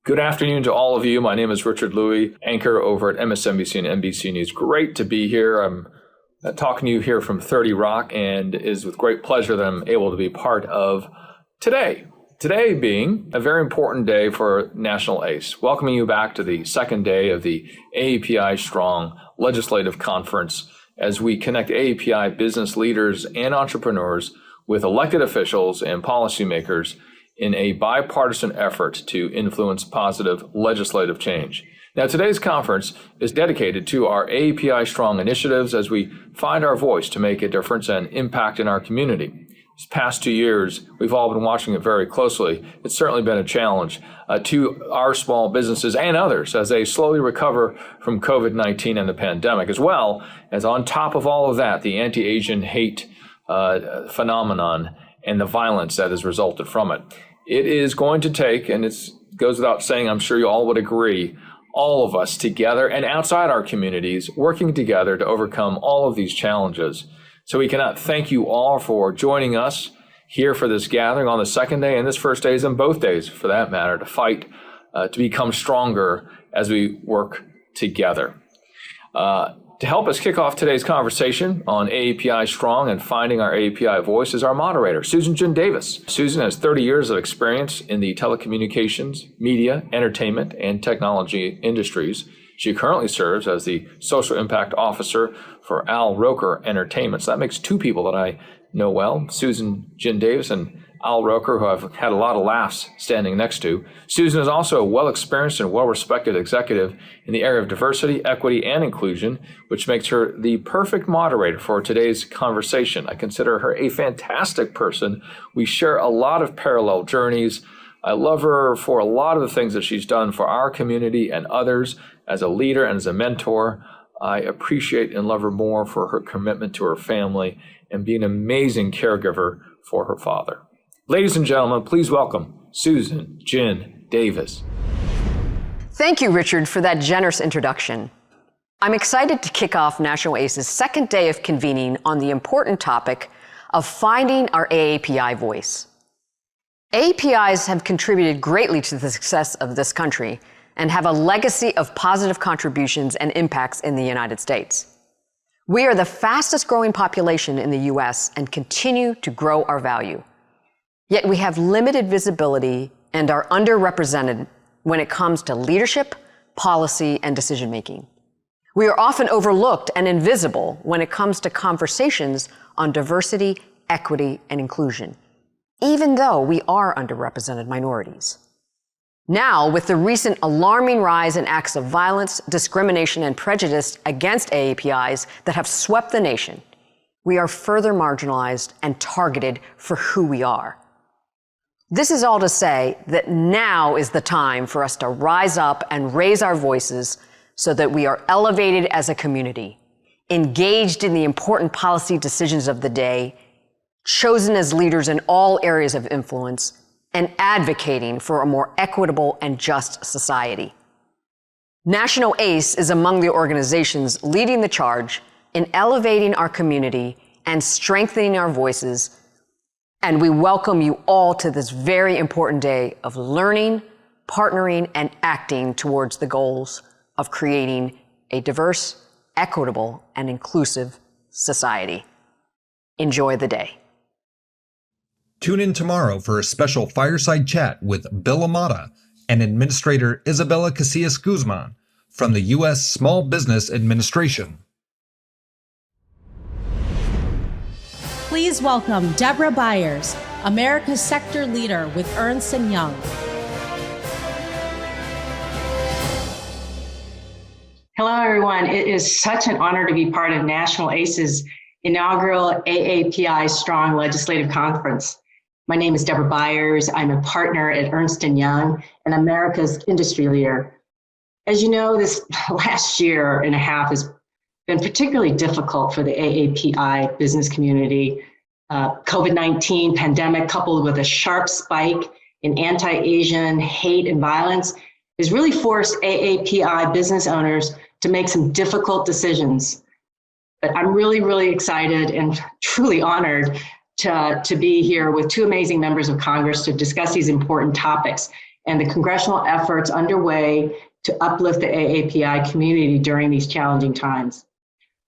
Good afternoon to all of you. My name is Richard Louie, anchor over at MSNBC and NBC News. Great to be here. I'm talking to you here from 30 Rock, and it is with great pleasure that I'm able to be part of today. Today being a very important day for National ACE, welcoming you back to the second day of the AAPI-Strong Legislative Conference as we connect AAPI business leaders and entrepreneurs with elected officials and policymakers in a bipartisan effort to influence positive legislative change. Now, today's conference is dedicated to our AAPI Strong initiatives as we find our voice to make a difference and impact in our community. These past 2 years, we've all been watching it very closely. It's certainly been a challenge to our small businesses and others as they slowly recover from COVID-19 and the pandemic, as well as on top of all of that, the anti-Asian hate phenomenon and the violence that has resulted from it. It is going to take, and it goes without saying, I'm sure you all would agree, all of us together and outside our communities working together to overcome all of these challenges. So we cannot thank you all for joining us here for this gathering on the second day and this first day, and both days for that matter, to fight, to become stronger as we work together. To help us kick off today's conversation on AAPI Strong and finding our AAPI voice is our moderator, Susan Jin Davis. Susan has 30 years of experience in the telecommunications, media, entertainment, and technology industries. She currently serves as the Social Impact Officer for Roker Entertainment. So that makes two people that I know well, Susan Jin Davis and Roker, who I've had a lot of laughs standing next to. Susan is also a well-experienced and well-respected executive in the area of diversity, equity, and inclusion, which makes her the perfect moderator for today's conversation. I consider her a fantastic person. We share a lot of parallel journeys. I love her for a lot of the things that she's done for our community and others as a leader and as a mentor. I appreciate and love her more for her commitment to her family and being an amazing caregiver for her father. Ladies and gentlemen, please welcome Susan Jin Davis. Thank you, Richard, for that generous introduction. I'm excited to kick off National ACE's second day of convening on the important topic of finding our AAPI voice. AAPIs have contributed greatly to the success of this country and have a legacy of positive contributions and impacts in the United States. We are the fastest growing population in the U.S. and continue to grow our value. Yet we have limited visibility and are underrepresented when it comes to leadership, policy, and decision-making. We are often overlooked and invisible when it comes to conversations on diversity, equity, and inclusion, even though we are underrepresented minorities. Now, with the recent alarming rise in acts of violence, discrimination, and prejudice against AAPIs that have swept the nation, we are further marginalized and targeted for who we are. This is all to say that now is the time for us to rise up and raise our voices so that we are elevated as a community, engaged in the important policy decisions of the day, chosen as leaders in all areas of influence, and advocating for a more equitable and just society. National ACE is among the organizations leading the charge in elevating our community and strengthening our voices. And we welcome you all to this very important day of learning, partnering, and acting towards the goals of creating a diverse, equitable, and inclusive society. Enjoy the day. Tune in tomorrow for a special fireside chat with Bill Ahmada and Administrator Isabella Casillas-Guzman from the U.S. Small Business Administration. Please welcome Deborah Byers, America's sector leader with Ernst & Young. Hello, everyone. It is such an honor to be part of National ACE's inaugural AAPI Strong Legislative Conference. My name is Deborah Byers. I'm a partner at Ernst & Young and America's industry leader. As you know, this last year and a half has been particularly difficult for the AAPI business community. COVID-19 pandemic coupled with a sharp spike in anti-Asian hate and violence has really forced AAPI business owners to make some difficult decisions. But I'm really, really excited and truly honored to be here with two amazing members of Congress to discuss these important topics. and the congressional efforts underway to uplift the AAPI community during these challenging times.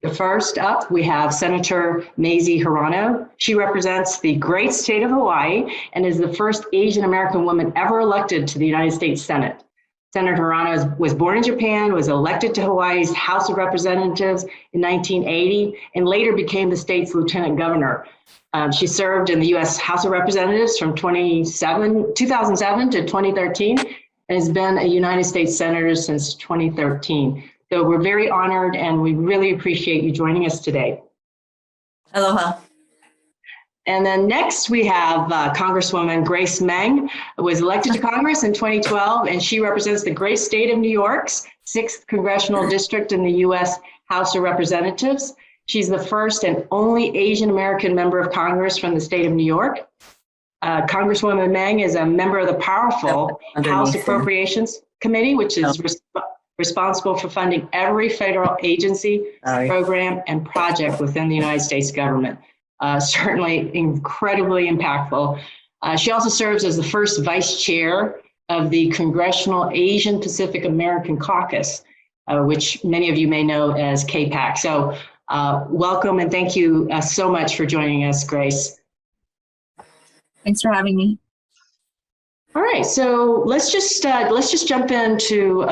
The first up, we have Senator Mazie Hirono. She represents the great state of Hawaii and is the first Asian American woman ever elected to the United States Senate. Senator Hirono was born in Japan, was elected to Hawaii's House of Representatives in 1980, and later became the state's lieutenant governor. She served in the U.S. House of Representatives from 2007 to 2013, and has been a United States Senator since 2013. So we're very honored, and we really appreciate you joining us today. Aloha. And then next we have Congresswoman Grace Meng, who was elected to Congress in 2012, and she represents the great state of New York's 6th Congressional District in the U.S. House of Representatives. She's the first and only Asian American member of Congress from the state of New York. Congresswoman Meng is a member of the powerful House Appropriations Committee, which is responsible for funding every federal agency, program, and project within the United States government. Certainly incredibly impactful. She also serves as the first vice chair of the Congressional Asian Pacific American Caucus, which many of you may know as KPAC. So welcome, and thank you so much for joining us, Grace. Thanks for having me. All right, so let's just jump into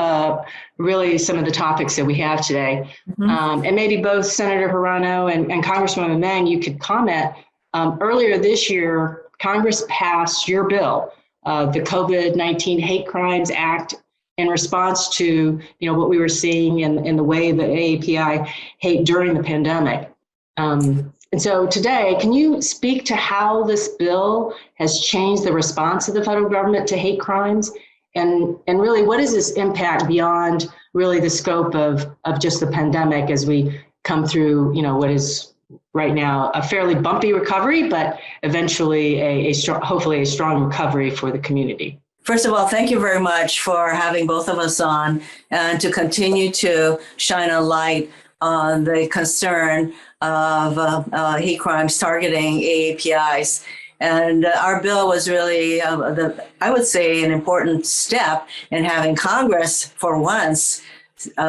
really some of the topics that we have today. And maybe both Senator Hirono and Congresswoman Meng, you could comment. Earlier this year, Congress passed your bill, the COVID-19 Hate Crimes Act, in response to what we were seeing in the way that AAPI hate during the pandemic. And so today, can you speak to how this bill has changed the response of the federal government to hate crimes? And really, what is this impact beyond really the scope of just the pandemic as we come through, what is right now a fairly bumpy recovery, but eventually hopefully a strong recovery for the community? First of all, thank you very much for having both of us on and to continue to shine a light on the concern of hate crimes targeting AAPIs. And our bill was really, I would say, an important step in having Congress, for once,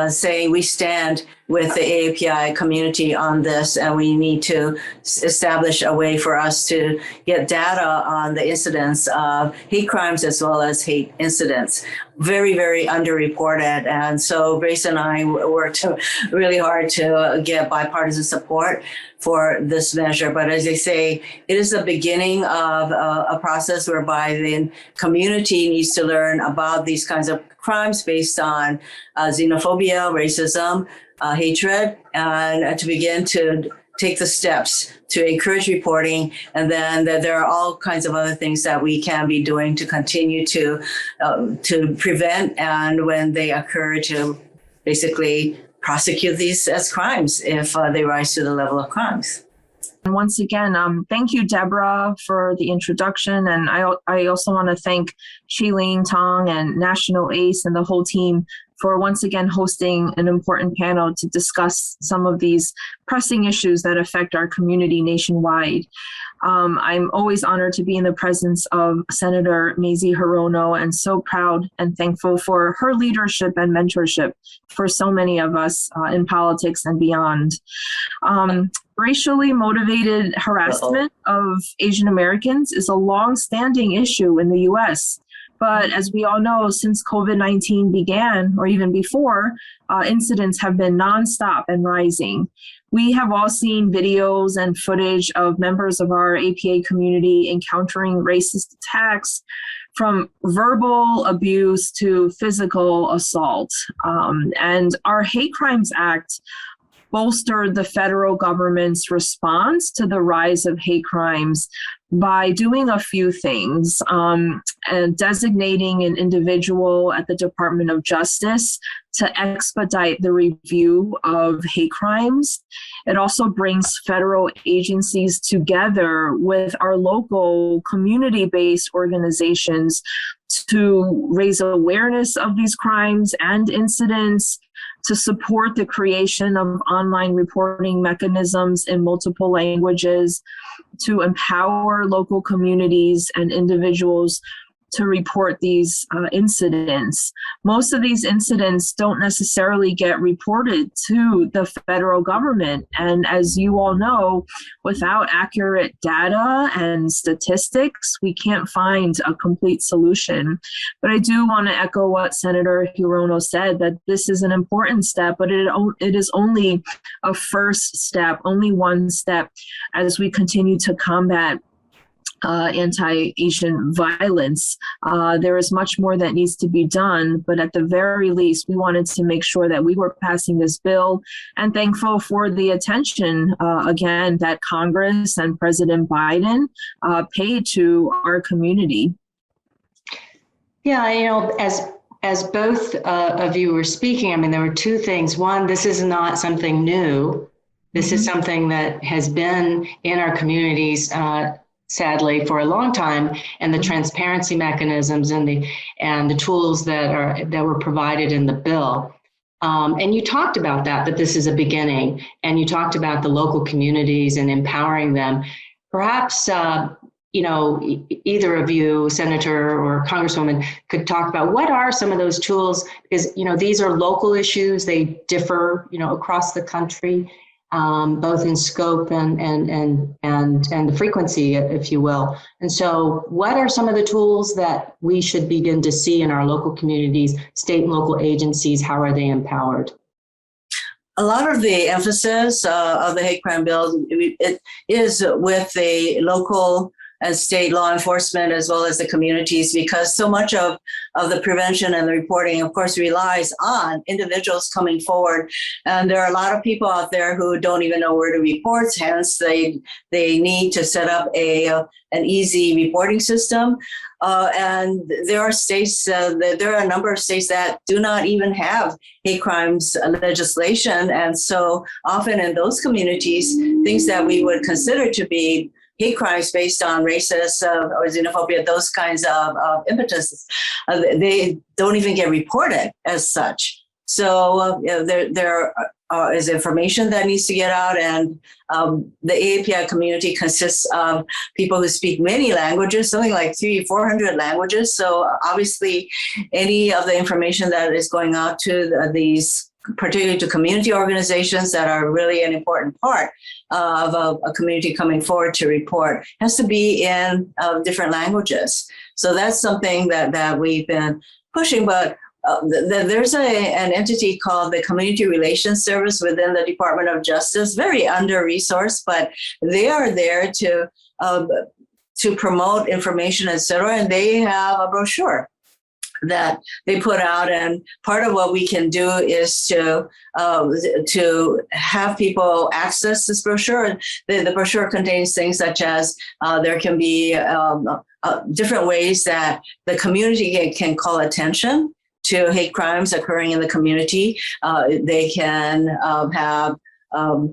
saying we stand with the AAPI community on this, and we need to establish a way for us to get data on the incidents of hate crimes as well as hate incidents. Very, very underreported. And so Grace and I worked really hard to get bipartisan support for this measure. But as I say, it is the beginning of a process whereby the community needs to learn about these kinds of crimes based on xenophobia, racism, hatred, and to begin to take the steps to encourage reporting, and then that there are all kinds of other things that we can be doing to continue to prevent, and when they occur, to basically prosecute these as crimes if they rise to the level of crimes. And once again, thank you, Deborah, for the introduction. And I also want to thank Chiling, Tong, and National ACE and the whole team for once again hosting an important panel to discuss some of these pressing issues that affect our community nationwide. I'm always honored to be in the presence of Senator Mazie Hirono, and so proud and thankful for her leadership and mentorship for so many of us in politics and beyond. Racially motivated harassment of Asian Americans is a long-standing issue in the U.S. But as we all know, since COVID-19 began, or even before, incidents have been nonstop and rising. We have all seen videos and footage of members of our APA community encountering racist attacks, from verbal abuse to physical assault. And our Hate Crimes Act bolstered the federal government's response to the rise of hate crimes by doing a few things, and designating an individual at the Department of Justice to expedite the review of hate crimes. It also brings federal agencies together with our local community-based organizations to raise awareness of these crimes and incidents, to support the creation of online reporting mechanisms in multiple languages, to empower local communities and individuals to report these incidents. Most of these incidents don't necessarily get reported to the federal government. And as you all know, without accurate data and statistics, we can't find a complete solution. But I do want to echo what Senator Hirono said, that this is an important step, but it is only a first step, only one step as we continue to combat anti-Asian violence. There is much more that needs to be done, but at the very least, we wanted to make sure that we were passing this bill, and thankful for the attention, again, that Congress and President Biden paid to our community. Yeah, as both of you were speaking, I mean, there were two things. One, this is not something new. This is something that has been in our communities, sadly, for a long time, and the transparency mechanisms and the tools that were provided in the bill. And you talked about that this is a beginning, and you talked about the local communities and empowering them. Perhaps either of you, Senator or Congresswoman, could talk about what are some of those tools, because, these are local issues. They differ, across the country, both in scope and the frequency, if you will. And so what are some of the tools that we should begin to see in our local communities, state and local agencies? How are they empowered? A lot of the emphasis of the hate crime bill, it is with the local and state law enforcement, as well as the communities, because so much of the prevention and the reporting, of course, relies on individuals coming forward. And there are a lot of people out there who don't even know where to report. Hence, they need to set up an easy reporting system. And there are states, there are a number of states that do not even have hate crimes legislation. And so often in those communities, things that we would consider to be hate crimes based on racist or xenophobia, those kinds of impetuses, they don't even get reported as such. So there is information that needs to get out, and the AAPI community consists of people who speak many languages, something like 300-400 languages. So obviously, any of the information that is going out to these, particularly to community organizations that are really an important part of a community coming forward to report, has to be in different languages. So that's something that we've been pushing. But there's an entity called the Community Relations Service within the Department of Justice, very under-resourced, but they are there to promote information, et cetera, and they have a brochure that they put out. And part of what we can do is to have people access this brochure. The brochure contains things such as there can be different ways that the community can call attention to hate crimes occurring in the community. They can have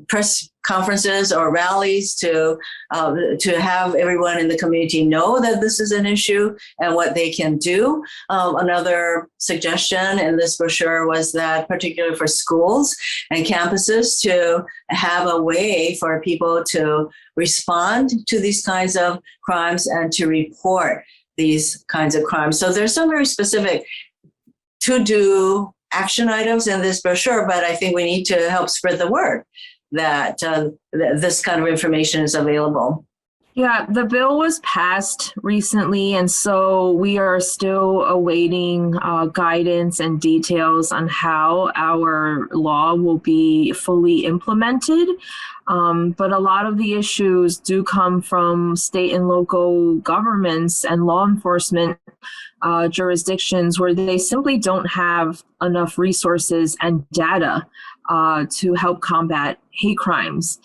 press conferences or rallies to have everyone in the community know that this is an issue and what they can do. Another suggestion in this brochure was that, particularly for schools and campuses, to have a way for people to respond to these kinds of crimes and to report these kinds of crimes. So there's some very specific to-do action items in this brochure, but I think we need to help spread the word that this kind of information is available. Yeah, the bill was passed recently, and so we are still awaiting guidance and details on how our law will be fully implemented. But a lot of the issues do come from state and local governments and law enforcement jurisdictions where they simply don't have enough resources and data to help combat hate crimes.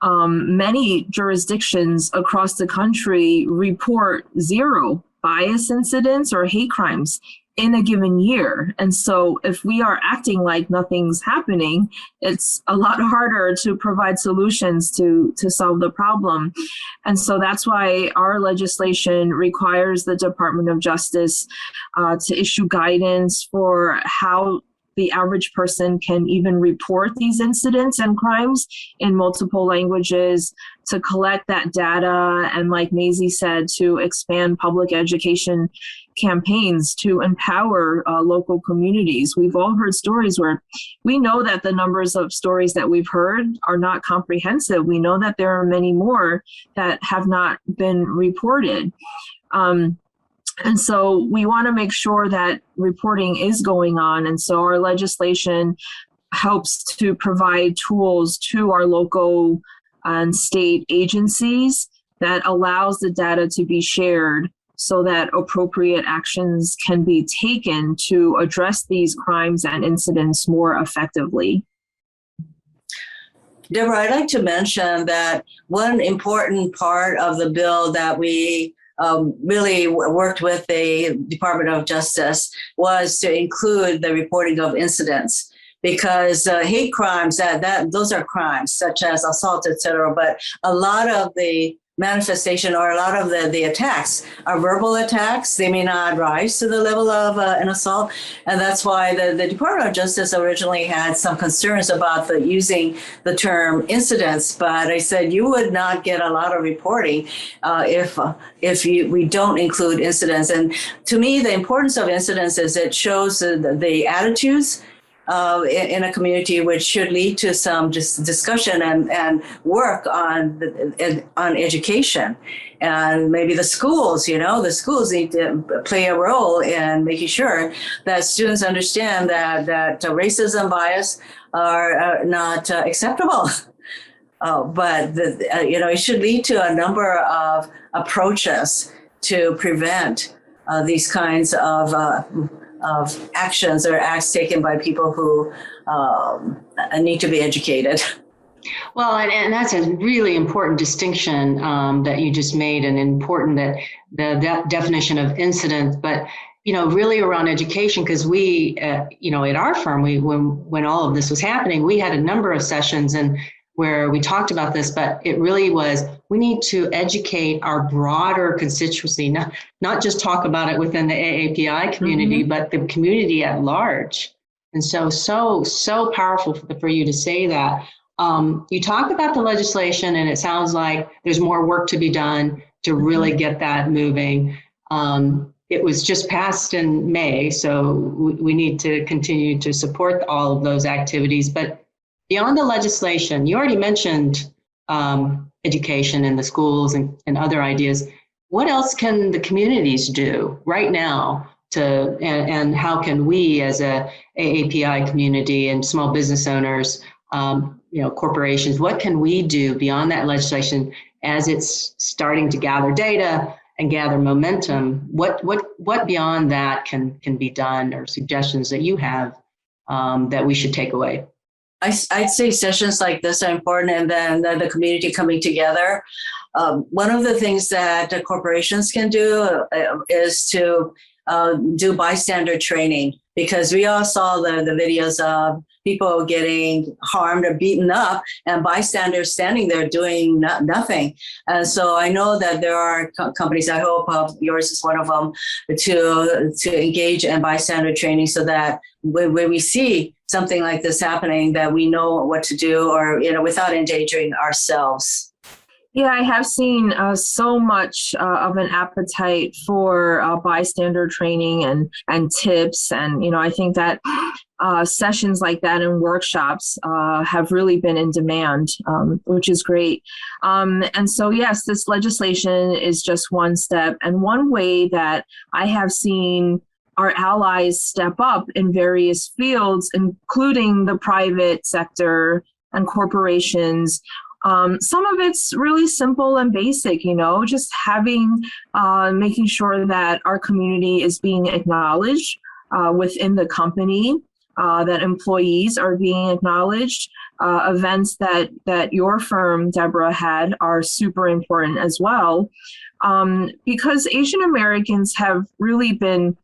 Many jurisdictions across the country report 0 bias incidents or hate crimes in a given year. And so if we are acting like nothing's happening, it's a lot harder to provide solutions to solve the problem. And so that's why our legislation requires the Department of Justice to issue guidance for how the average person can even report these incidents and crimes in multiple languages, to collect that data, and like Mazie said, to expand public education campaigns to empower local communities. We've all heard stories where we know that the numbers of stories that we've heard are not comprehensive. We know that there are many more that have not been reported. And so we want to make sure that reporting is going on. And so our legislation helps to provide tools to our local and state agencies that allows the data to be shared so that appropriate actions can be taken to address these crimes and incidents more effectively. Deborah, I'd like to mention that one important part of the bill that we really worked with the Department of Justice was to include the reporting of incidents, because hate crimes, those are crimes such as assault, etc. But a lot of the manifestation or a lot of the attacks are verbal attacks. They may not rise to the level of an assault. And that's why the Department of Justice originally had some concerns about using the term incidents. But I said you would not get a lot of reporting if we don't include incidents. And to me, the importance of incidents is it shows the attitudes in a community, which should lead to some discussion and work on education. And maybe the schools need to play a role in making sure that students understand that racism, bias are not acceptable. But it should lead to a number of approaches to prevent these kinds of actions or acts taken by people who need to be educated. Well, and that's a really important distinction that you just made, and important that the definition of incident, but really around education, because we, at our firm, when all of this was happening, we had a number of sessions and where we talked about this, but it really was, we need to educate our broader constituency, not just talk about it within the AAPI community, but the community at large. And so powerful for you to say that. You talked about the legislation, and it sounds like there's more work to be done to really get that moving. It was just passed in May, so we need to continue to support all of those activities. But beyond the legislation, you already mentioned education in the schools and other ideas. What else can the communities do right now and how can we as a AAPI community and small business owners, corporations, what can we do beyond that legislation as it's starting to gather data and gather momentum? What beyond that can be done, or suggestions that you have that we should take away? I'd say sessions like this are important, and then the community coming together. One of the things that corporations can do is to do bystander training, because we all saw the videos of people getting harmed or beaten up and bystanders standing there doing nothing. And so I know that there are companies, I hope yours is one of them, to engage in bystander training, so that when we see something like this happening, that we know what to do, or, without endangering ourselves. Yeah, I have seen so much of an appetite for bystander training and tips. And, I think that sessions like that and workshops have really been in demand, which is great. And so, yes, this legislation is just one step. And one way that I have seen our allies step up in various fields, including the private sector and corporations. Some of it's really simple and basic, just making sure that our community is being acknowledged within the company, that employees are being acknowledged. Events that your firm, Deborah, had are super important as well, because Asian Americans have really been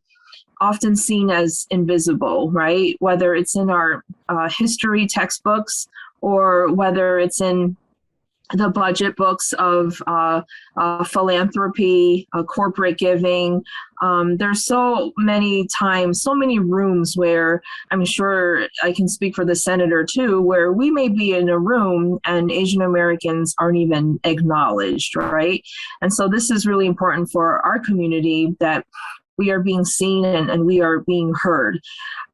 often seen as invisible, right? Whether it's in our history textbooks or whether it's in the budget books of philanthropy, corporate giving. There's so many times, so many rooms where, I'm sure I can speak for the senator too, where we may be in a room and Asian Americans aren't even acknowledged, right? And so this is really important for our community, that we are being seen and we are being heard.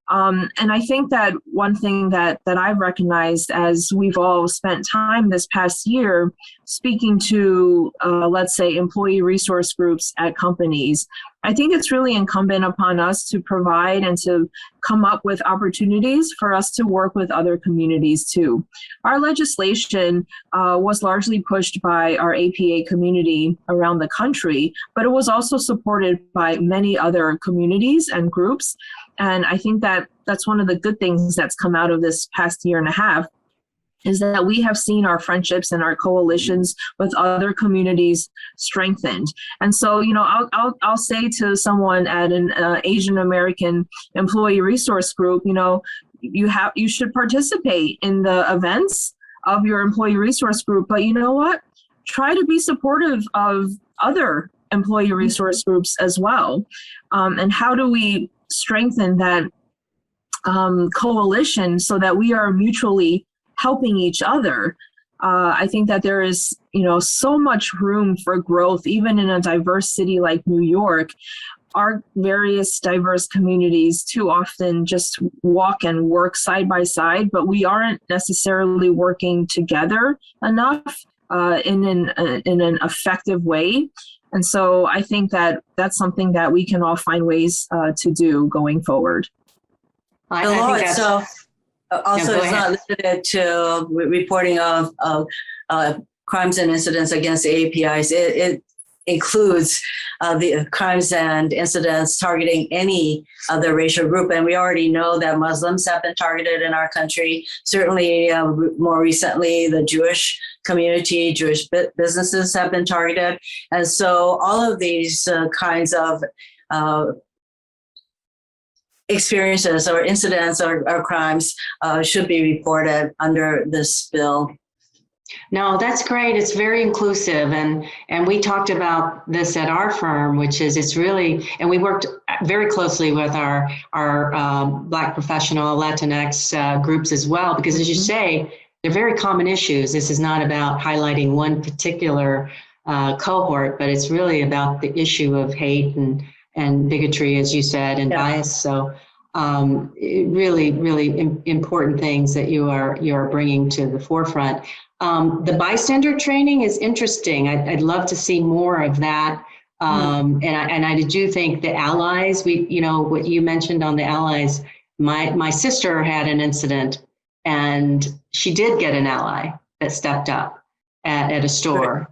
And I think that one thing that I've recognized as we've all spent time this past year speaking to, let's say, employee resource groups at companies, I think it's really incumbent upon us to provide and to come up with opportunities for us to work with other communities too. Our legislation was largely pushed by our APA community around the country, but it was also supported by many other communities and groups. And I think that that's one of the good things that's come out of this past year and a half, is that we have seen our friendships and our coalitions with other communities strengthened. And so, I'll say to someone at an Asian American employee resource group, you should participate in the events of your employee resource group. But you know what? Try to be supportive of other employee resource groups as well. And how do we strengthen that coalition so that we are mutually helping each other? I think that there is, so much room for growth, even in a diverse city like New York. Our various diverse communities too often just walk and work side by side, but we aren't necessarily working together enough in an effective way. And so I think that that's something that we can all find ways to do going forward. It's not limited to reporting of crimes and incidents against AAPIs. It includes the crimes and incidents targeting any other racial group. And we already know that Muslims have been targeted in our country. Certainly, more recently, the Jewish community, Jewish businesses have been targeted. And so all of these kinds of experiences or incidents or crimes should be reported under this bill. No, that's great. It's very inclusive. And we talked about this at our firm, which is it's really, and we worked very closely with our Black professional Latinx groups as well, because as you say, they're very common issues. This is not about highlighting one particular cohort, but it's really about the issue of hate and bigotry, as you said, and bias. So really, really important things that you are bringing to the forefront. The bystander training is interesting. I'd love to see more of that. And I do think the allies, what you mentioned on the allies, my sister had an incident and she did get an ally that stepped up at a store.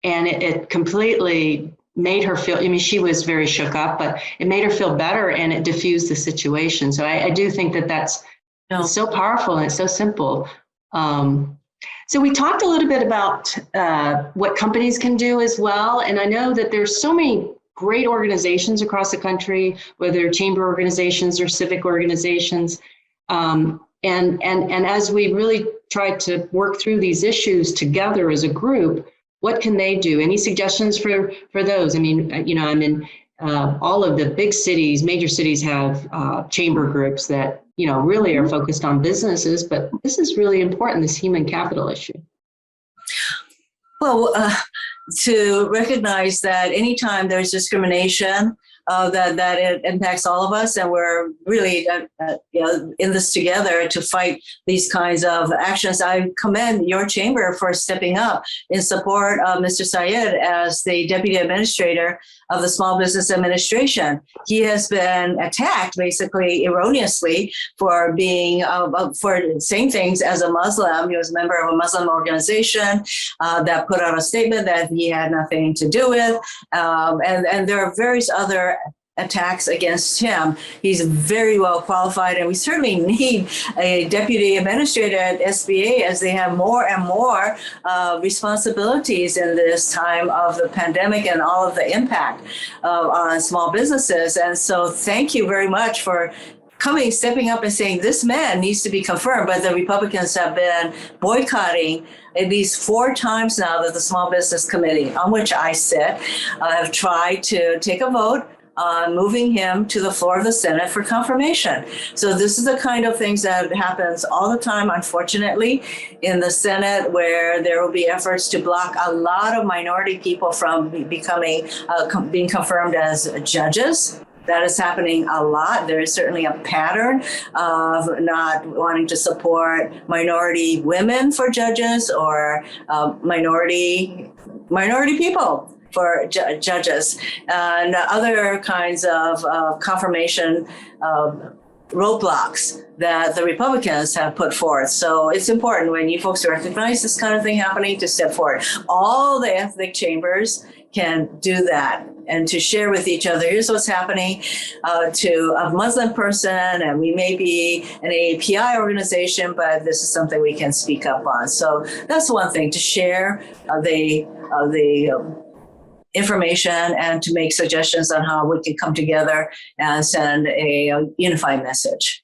And it completely made her feel, she was very shook up, but it made her feel better and it diffused the situation. So I do think that's it's so powerful and it's so simple. So we talked a little bit about what companies can do as well. And I know that there's so many great organizations across the country, whether chamber organizations or civic organizations. And as we really try to work through these issues together as a group, what can they do? Any suggestions for those? I mean, I'm in all of the big cities, major cities have chamber groups that, really are focused on businesses, but this is really important, this human capital issue. Well, to recognize that anytime there's discrimination, that it impacts all of us, and we're really in this together to fight these kinds of actions. I commend your chamber for stepping up in support of Mr. Syed as the Deputy Administrator of the Small Business Administration. He has been attacked basically erroneously for being for saying things as a Muslim. He was a member of a Muslim organization that put out a statement that he had nothing to do with, and there are various other attacks against him. He's very well qualified, and we certainly need a deputy administrator at SBA as they have more and more responsibilities in this time of the pandemic and all of the impact on small businesses. And so thank you very much for stepping up and saying this man needs to be confirmed. But the Republicans have been boycotting at least 4 times now that the Small Business Committee, on which I sit, have tried to take a vote on moving him to the floor of the Senate for confirmation. So this is the kind of things that happens all the time, unfortunately, in the Senate, where there will be efforts to block a lot of minority people from being confirmed as judges. That is happening a lot. There is certainly a pattern of not wanting to support minority women for judges or minority people for judges, and other kinds of confirmation roadblocks that the Republicans have put forth. So it's important when you folks recognize this kind of thing happening to step forward. All the ethnic chambers can do that and to share with each other, here's what's happening to a Muslim person, and we may be an AAPI organization, but this is something we can speak up on. So that's one thing, to share the information and to make suggestions on how we can come together and send a unified message.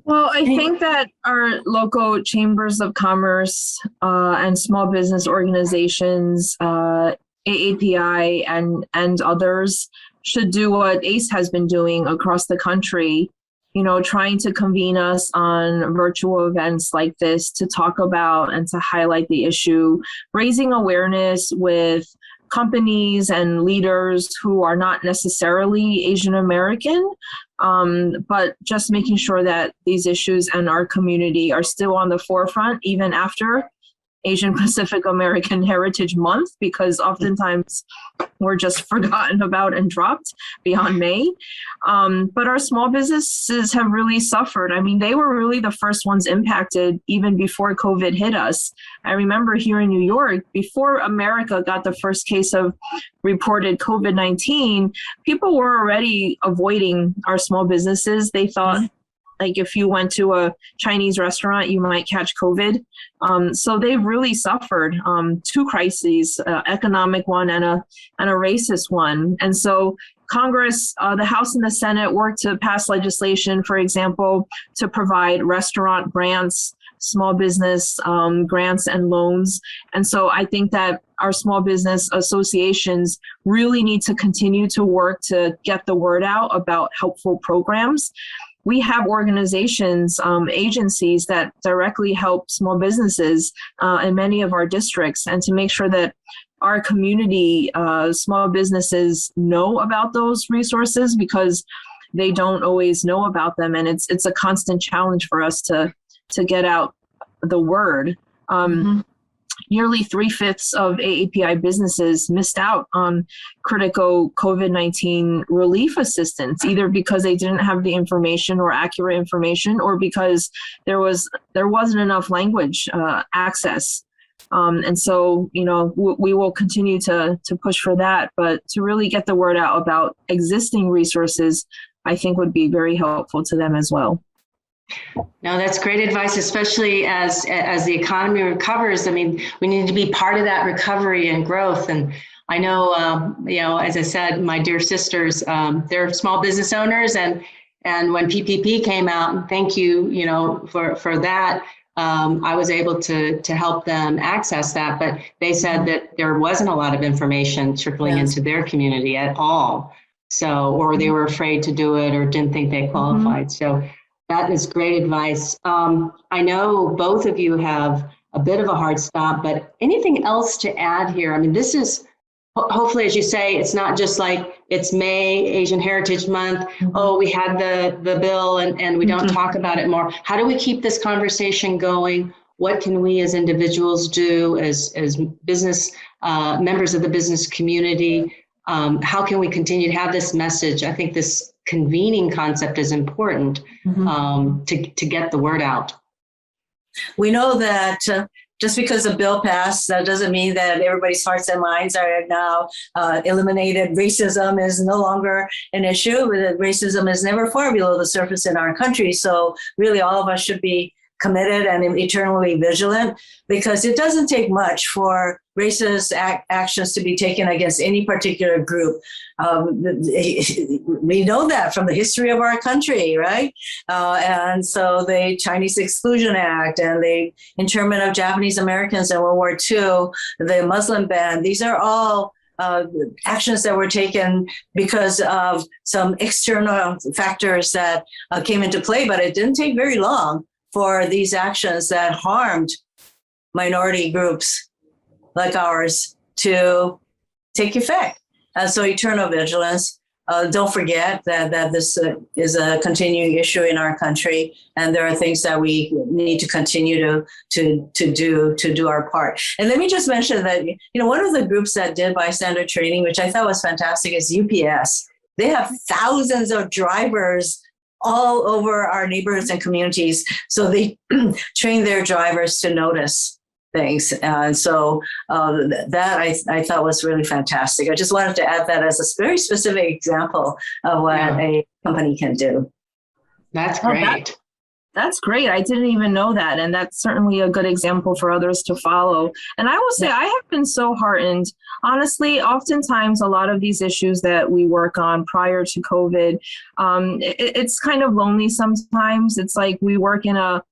Well, I think that our local chambers of commerce and small business organizations, AAPI and others, should do what ACE has been doing across the country, trying to convene us on virtual events like this to talk about and to highlight the issue, raising awareness with companies and leaders who are not necessarily Asian American, but just making sure that these issues and our community are still on the forefront even after Asian Pacific American Heritage Month, because oftentimes we're just forgotten about and dropped beyond May. But our small businesses have really suffered. I mean, they were really the first ones impacted even before COVID hit us. I remember here in New York, before America got the first case of reported COVID-19, people were already avoiding our small businesses. They thought, like, if you went to a Chinese restaurant, you might catch COVID. So they've really suffered two crises, economic one and a racist one. And so Congress, the House and the Senate worked to pass legislation, for example, to provide restaurant grants, small business grants and loans. And so I think that our small business associations really need to continue to work to get the word out about helpful programs. We have organizations, agencies that directly help small businesses in many of our districts, and to make sure that our community, small businesses, know about those resources, because they don't always know about them, and it's a constant challenge for us to get out the word. Nearly 3/5 of AAPI businesses missed out on critical COVID-19 relief assistance, either because they didn't have the information or accurate information, or because there wasn't enough language access. And so, we will continue to push for that, but to really get the word out about existing resources, I think would be very helpful to them as well. No, that's great advice, especially as the economy recovers. I mean, we need to be part of that recovery and growth. And I know, as I said, my dear sisters, they're small business owners, and when PPP came out, and thank you, for that, I was able to help them access that. But they said that there wasn't a lot of information trickling into their community at all. So, or they were afraid to do it or didn't think they qualified. So that is great advice. I know both of you have a bit of a hard stop, but anything else to add here? I mean, this is hopefully, as you say, it's not just like it's May, Asian Heritage Month. Oh, we had the bill and we don't talk about it more. How do we keep this conversation going? What can we as individuals do as business members of the business community? How can we continue to have this message? I think this convening concept is important to get the word out. We know that just because a bill passed, that doesn't mean that everybody's hearts and minds are now eliminated. Racism is no longer an issue. Racism is never far below the surface in our country. So really all of us should be committed and eternally vigilant, because it doesn't take much for racist actions to be taken against any particular group. We know that from the history of our country, right? And so the Chinese Exclusion Act and the internment of Japanese Americans in World War II, the Muslim ban, these are all actions that were taken because of some external factors that came into play, but it didn't take very long for these actions that harmed minority groups like ours to take effect. And so eternal vigilance. don't forget that this is a continuing issue in our country, and there are things that we need to continue to do our part. And let me just mention that, one of the groups that did bystander training, which I thought was fantastic, is UPS. They have thousands of drivers all over our neighborhoods and communities. So they train their drivers to notice things. And so that I thought was really fantastic. I just wanted to add that as a very specific example of what a company can do. That's great. That's great. I didn't even know that. And that's certainly a good example for others to follow. And I will say, I have been so heartened. Honestly, oftentimes a lot of these issues that we work on prior to COVID, it's kind of lonely sometimes. It's like we work in a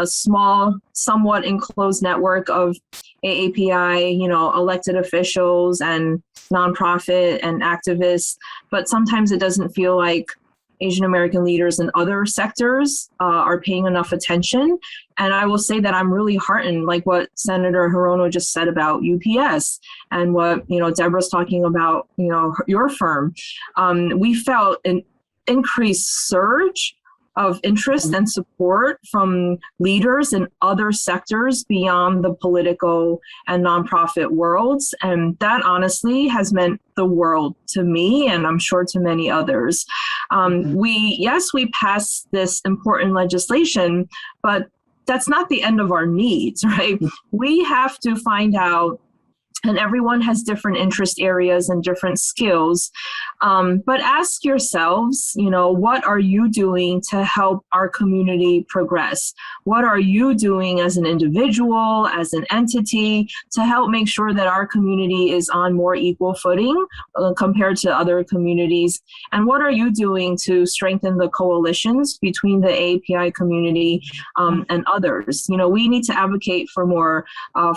small, somewhat enclosed network of AAPI, elected officials and nonprofit and activists. But sometimes it doesn't feel like Asian American leaders in other sectors are paying enough attention. And I will say that I'm really heartened, like what Senator Hirono just said about UPS and what, Deborah's talking about, your firm. We felt an increased surge of interest and support from leaders in other sectors beyond the political and nonprofit worlds. And that honestly has meant the world to me, and I'm sure to many others. We passed this important legislation, but that's not the end of our needs, right? We have to find out, and everyone has different interest areas and different skills. But ask yourselves, what are you doing to help our community progress? What are you doing as an individual, as an entity, to help make sure that our community is on more equal footing compared to other communities? And what are you doing to strengthen the coalitions between the AAPI community and others? We need to advocate for more,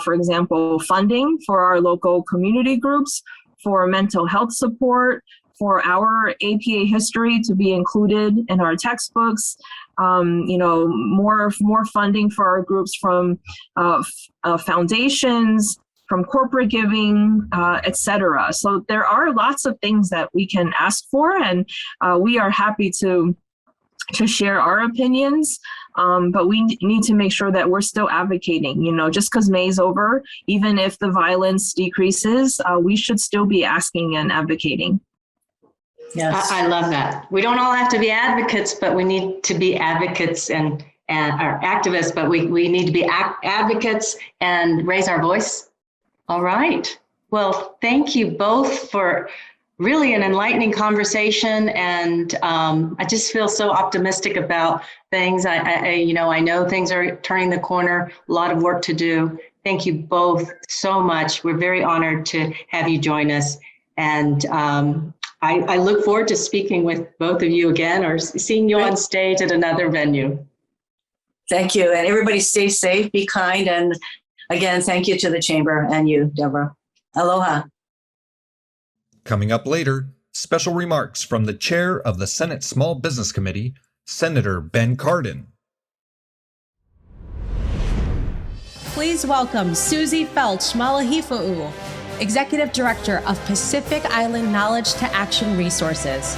for example, funding for our local community groups, for mental health support, for our APA history to be included in our textbooks, more funding for our groups from foundations, from corporate giving, et cetera. So there are lots of things that we can ask for, and we are happy to share our opinions, but we need to make sure that we're still advocating. Just because May's over, even if the violence decreases, we should still be asking and advocating. Yes. I love that. We don't all have to be advocates, but we need to be advocates and or activists, but we need to be advocates and raise our voice. All right. Well, thank you both for really an enlightening conversation, and I just feel so optimistic about things. I know things are turning the corner, a lot of work to do. Thank you both so much. We're very honored to have you join us, and I look forward to speaking with both of you again or seeing you on stage at another venue. Thank you, and everybody stay safe, be kind, and again, thank you to the Chamber and you, Deborah. Aloha. Coming up later, special remarks from the chair of the Senate Small Business Committee, Senator Ben Cardin. Please welcome Susi Feltch-Malohifo'ou, Executive Director of Pacific Island Knowledge to Action Resources.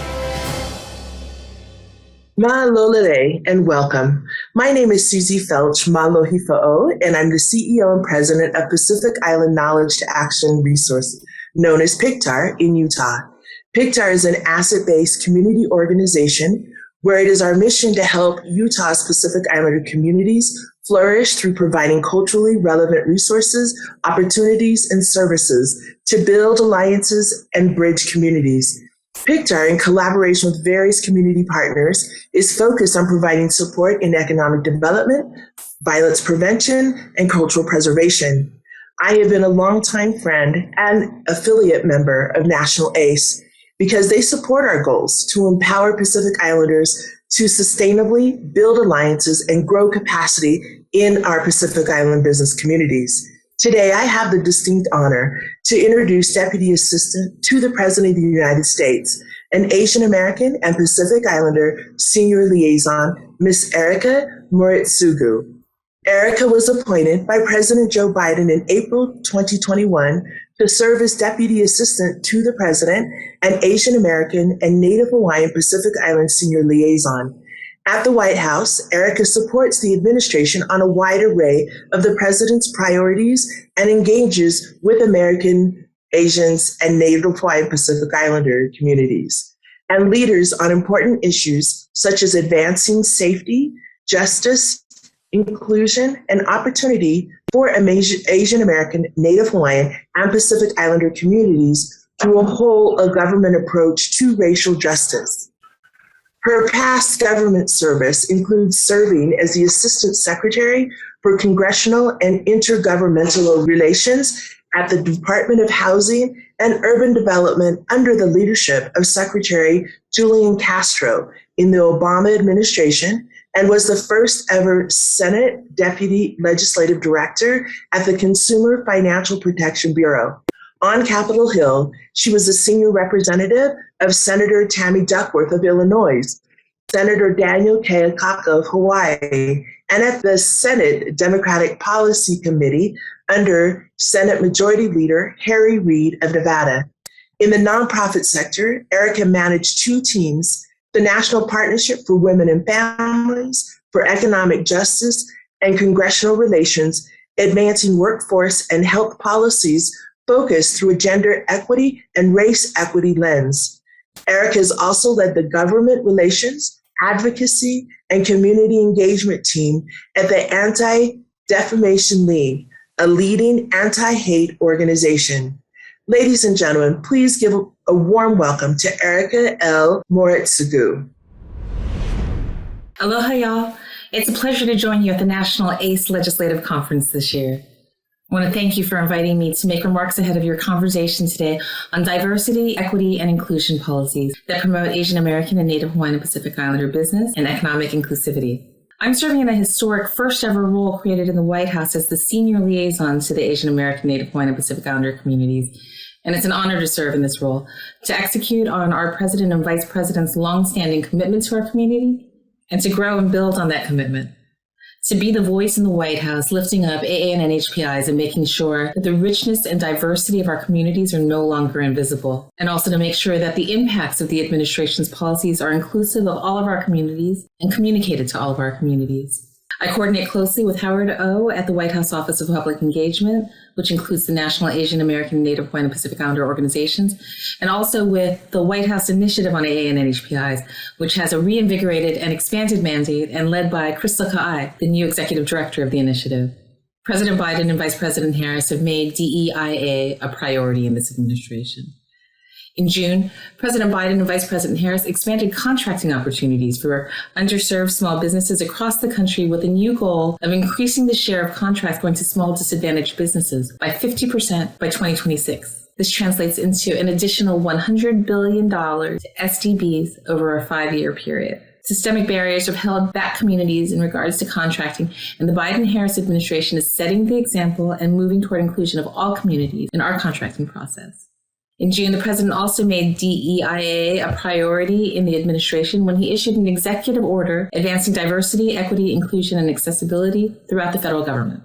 Ma'alolele and welcome. My name is Susi Feltch-Malohifo'ou, and I'm the CEO and President of Pacific Island Knowledge to Action Resources, known as PICTAR in Utah. PICTAR is an asset-based community organization where it is our mission to help Utah's Pacific Islander communities flourish through providing culturally relevant resources, opportunities, and services to build alliances and bridge communities. PICTAR, in collaboration with various community partners, is focused on providing support in economic development, violence prevention, and cultural preservation. I have been a longtime friend and affiliate member of National ACE because they support our goals to empower Pacific Islanders to sustainably build alliances and grow capacity in our Pacific Island business communities. Today, I have the distinct honor to introduce Deputy Assistant to the President of the United States, an Asian American and Pacific Islander Senior Liaison, Ms. Erika Moritsugu. Erika was appointed by President Joe Biden in April 2021 to serve as Deputy Assistant to the President and Asian American and Native Hawaiian Pacific Island Senior Liaison. At the White House, Erika supports the administration on a wide array of the President's priorities and engages with American, Asians, and Native Hawaiian Pacific Islander communities and leaders on important issues such as advancing safety, justice, inclusion, and opportunity for Asian American, Native Hawaiian, and Pacific Islander communities through a whole of government approach to racial justice. Her past government service includes serving as the Assistant Secretary for Congressional and Intergovernmental Relations at the Department of Housing and Urban Development under the leadership of Secretary Julian Castro in the Obama administration, and was the first ever Senate Deputy Legislative Director at the Consumer Financial Protection Bureau. On Capitol Hill, she was a senior representative of Senator Tammy Duckworth of Illinois, Senator Daniel Keakaka of Hawaii, and at the Senate Democratic Policy Committee under Senate Majority Leader Harry Reid of Nevada. In the nonprofit sector, Erika managed two teams, the National Partnership for Women and Families, for Economic Justice and Congressional Relations, advancing workforce and health policies focused through a gender equity and race equity lens. Erika has also led the Government Relations, Advocacy, and Community Engagement team at the Anti-Defamation League, a leading anti-hate organization. Ladies and gentlemen, please give a warm welcome to Erika L. Moritsugu. Aloha, y'all. It's a pleasure to join you at the National ACE Legislative Conference this year. I want to thank you for inviting me to make remarks ahead of your conversation today on diversity, equity, and inclusion policies that promote Asian American and Native Hawaiian and Pacific Islander business and economic inclusivity. I'm serving in a historic first ever role created in the White House as the senior liaison to the Asian American, Native Hawaiian, and Pacific Islander communities. And it's an honor to serve in this role, to execute on our President and Vice President's longstanding commitment to our community, and to grow and build on that commitment. To be the voice in the White House, lifting up AANHPIs and making sure that the richness and diversity of our communities are no longer invisible, and also to make sure that the impacts of the administration's policies are inclusive of all of our communities and communicated to all of our communities. I coordinate closely with Howard O. at the White House Office of Public Engagement, which includes the National Asian American, Native Hawaiian, and Pacific Islander organizations, and also with the White House Initiative on AANHPIs, which has a reinvigorated and expanded mandate and led by Crystal Ka'ai, the new executive director of the initiative. President Biden and Vice President Harris have made DEIA a priority in this administration. In June, President Biden and Vice President Harris expanded contracting opportunities for underserved small businesses across the country with a new goal of increasing the share of contracts going to small disadvantaged businesses by 50% by 2026. This translates into an additional $100 billion to SDBs over a 5-year period. Systemic barriers have held back communities in regards to contracting, and the Biden-Harris administration is setting the example and moving toward inclusion of all communities in our contracting process. In June, the president also made DEIA a priority in the administration when he issued an executive order advancing diversity, equity, inclusion, and accessibility throughout the federal government.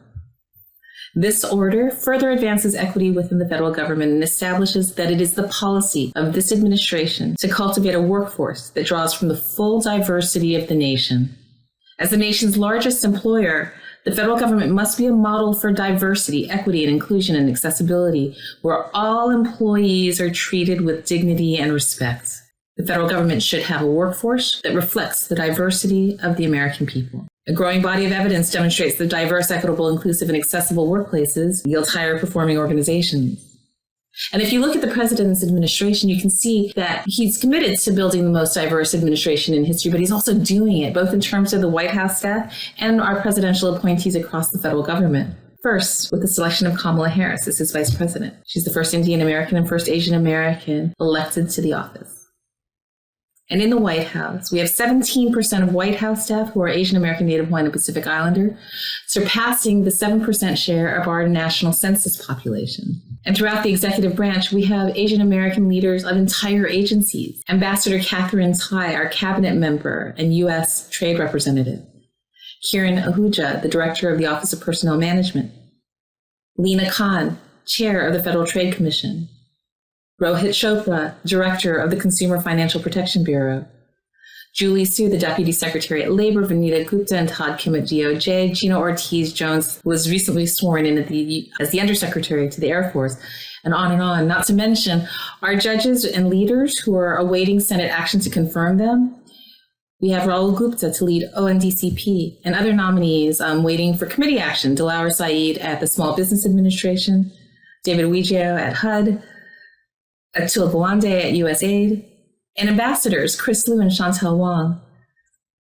This order further advances equity within the federal government and establishes that it is the policy of this administration to cultivate a workforce that draws from the full diversity of the nation. As the nation's largest employer, the federal government must be a model for diversity, equity, and inclusion and accessibility, where all employees are treated with dignity and respect. The federal government should have a workforce that reflects the diversity of the American people. A growing body of evidence demonstrates that diverse, equitable, inclusive, and accessible workplaces yield higher performing organizations. And if you look at the president's administration, you can see that he's committed to building the most diverse administration in history, but he's also doing it both in terms of the White House staff and our presidential appointees across the federal government. First, with the selection of Kamala Harris as his vice president. She's the first Indian American and first Asian American elected to the office. And in the White House, we have 17% of White House staff who are Asian American, Native Hawaiian, and Pacific Islander, surpassing the 7% share of our national census population. And throughout the executive branch, we have Asian American leaders of entire agencies. Ambassador Catherine Tai, our cabinet member and U.S. Trade Representative. Kiran Ahuja, the director of the Office of Personnel Management. Lena Khan, Chair of the Federal Trade Commission. Rohit Chopra, Director of the Consumer Financial Protection Bureau. Julie Su, the Deputy Secretary at Labor, Vanita Gupta and Todd Kim at DOJ. Gina Ortiz-Jones was recently sworn in as the Undersecretary to the Air Force, and on, not to mention our judges and leaders who are awaiting Senate action to confirm them. We have Raul Gupta to lead ONDCP and other nominees waiting for committee action. Dilaur Saeed at the Small Business Administration, David Weggio at HUD, Atul Gawande at USAID, and ambassadors Chris Liu and Chantel Wong.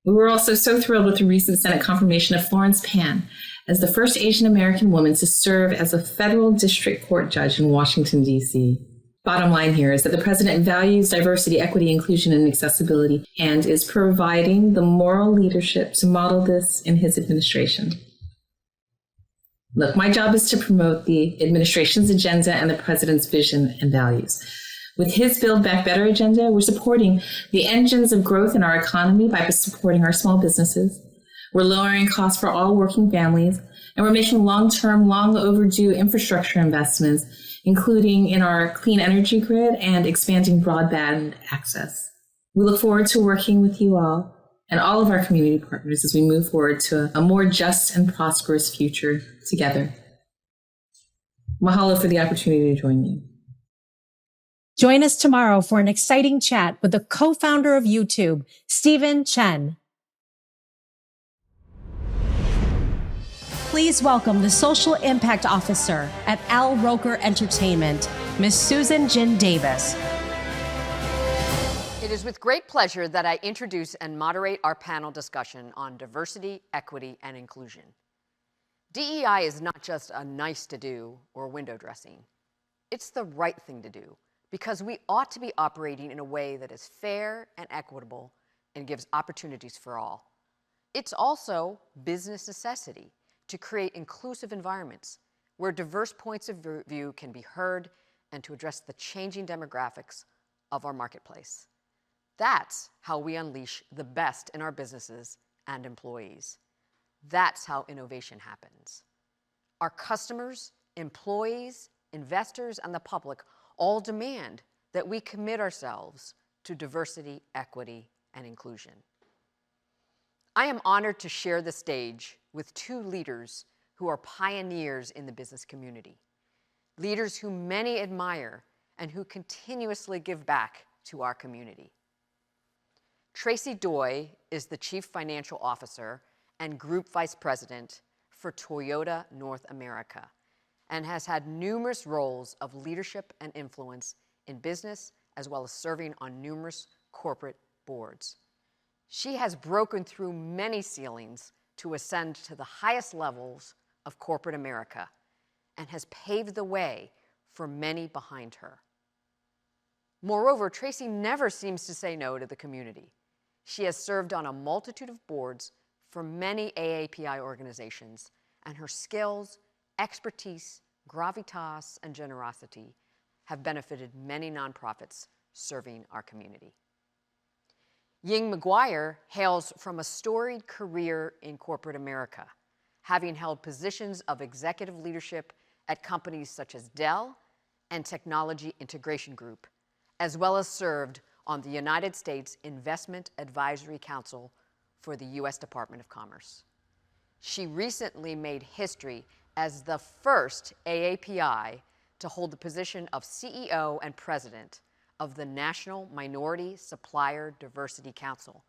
We were also so thrilled with the recent Senate confirmation of Florence Pan as the first Asian American woman to serve as a federal district court judge in Washington, D.C. Bottom line here is that the president values diversity, equity, inclusion, and accessibility and is providing the moral leadership to model this in his administration. Look, my job is to promote the administration's agenda and the president's vision and values. With his Build Back Better agenda, we're supporting the engines of growth in our economy by supporting our small businesses. We're lowering costs for all working families, and we're making long-term, long overdue infrastructure investments, including in our clean energy grid and expanding broadband access. We look forward to working with you all and all of our community partners as we move forward to a more just and prosperous future together. Mahalo for the opportunity to join me. Join us tomorrow for an exciting chat with the co-founder of YouTube, Stephen Chen. Please welcome the Social Impact Officer at Al Roker Entertainment, Ms. Susan Jin Davis. It is with great pleasure that I introduce and moderate our panel discussion on diversity, equity, and inclusion. DEI is not just a nice to do or window dressing. It's the right thing to do because we ought to be operating in a way that is fair and equitable and gives opportunities for all. It's also business necessity to create inclusive environments where diverse points of view can be heard and to address the changing demographics of our marketplace. That's how we unleash the best in our businesses and employees. That's how innovation happens. Our customers, employees, investors, and the public all demand that we commit ourselves to diversity, equity, and inclusion. I am honored to share the stage with two leaders who are pioneers in the business community, leaders who many admire and who continuously give back to our community. Tracy Doy is the Chief Financial Officer and Group Vice President for Toyota North America and has had numerous roles of leadership and influence in business as well as serving on numerous corporate boards. She has broken through many ceilings to ascend to the highest levels of corporate America and has paved the way for many behind her. Moreover, Tracy never seems to say no to the community. She has served on a multitude of boards for many AAPI organizations, and her skills, expertise, gravitas, and generosity have benefited many nonprofits serving our community. Ying McGuire hails from a storied career in corporate America, having held positions of executive leadership at companies such as Dell and Technology Integration Group, as well as served on the United States Investment Advisory Council for the U.S. Department of Commerce. She recently made history as the first AAPI to hold the position of CEO and President of the National Minority Supplier Diversity Council,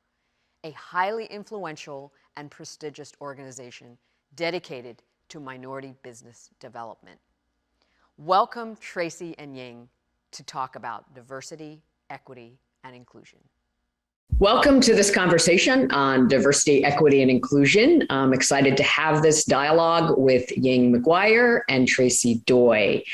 a highly influential and prestigious organization dedicated to minority business development. Welcome, Tracy and Ying, to talk about diversity, equity, and inclusion. Welcome to this conversation on diversity, equity, and inclusion. I'm excited to have this dialogue with Ying McGuire and Tracy Doy.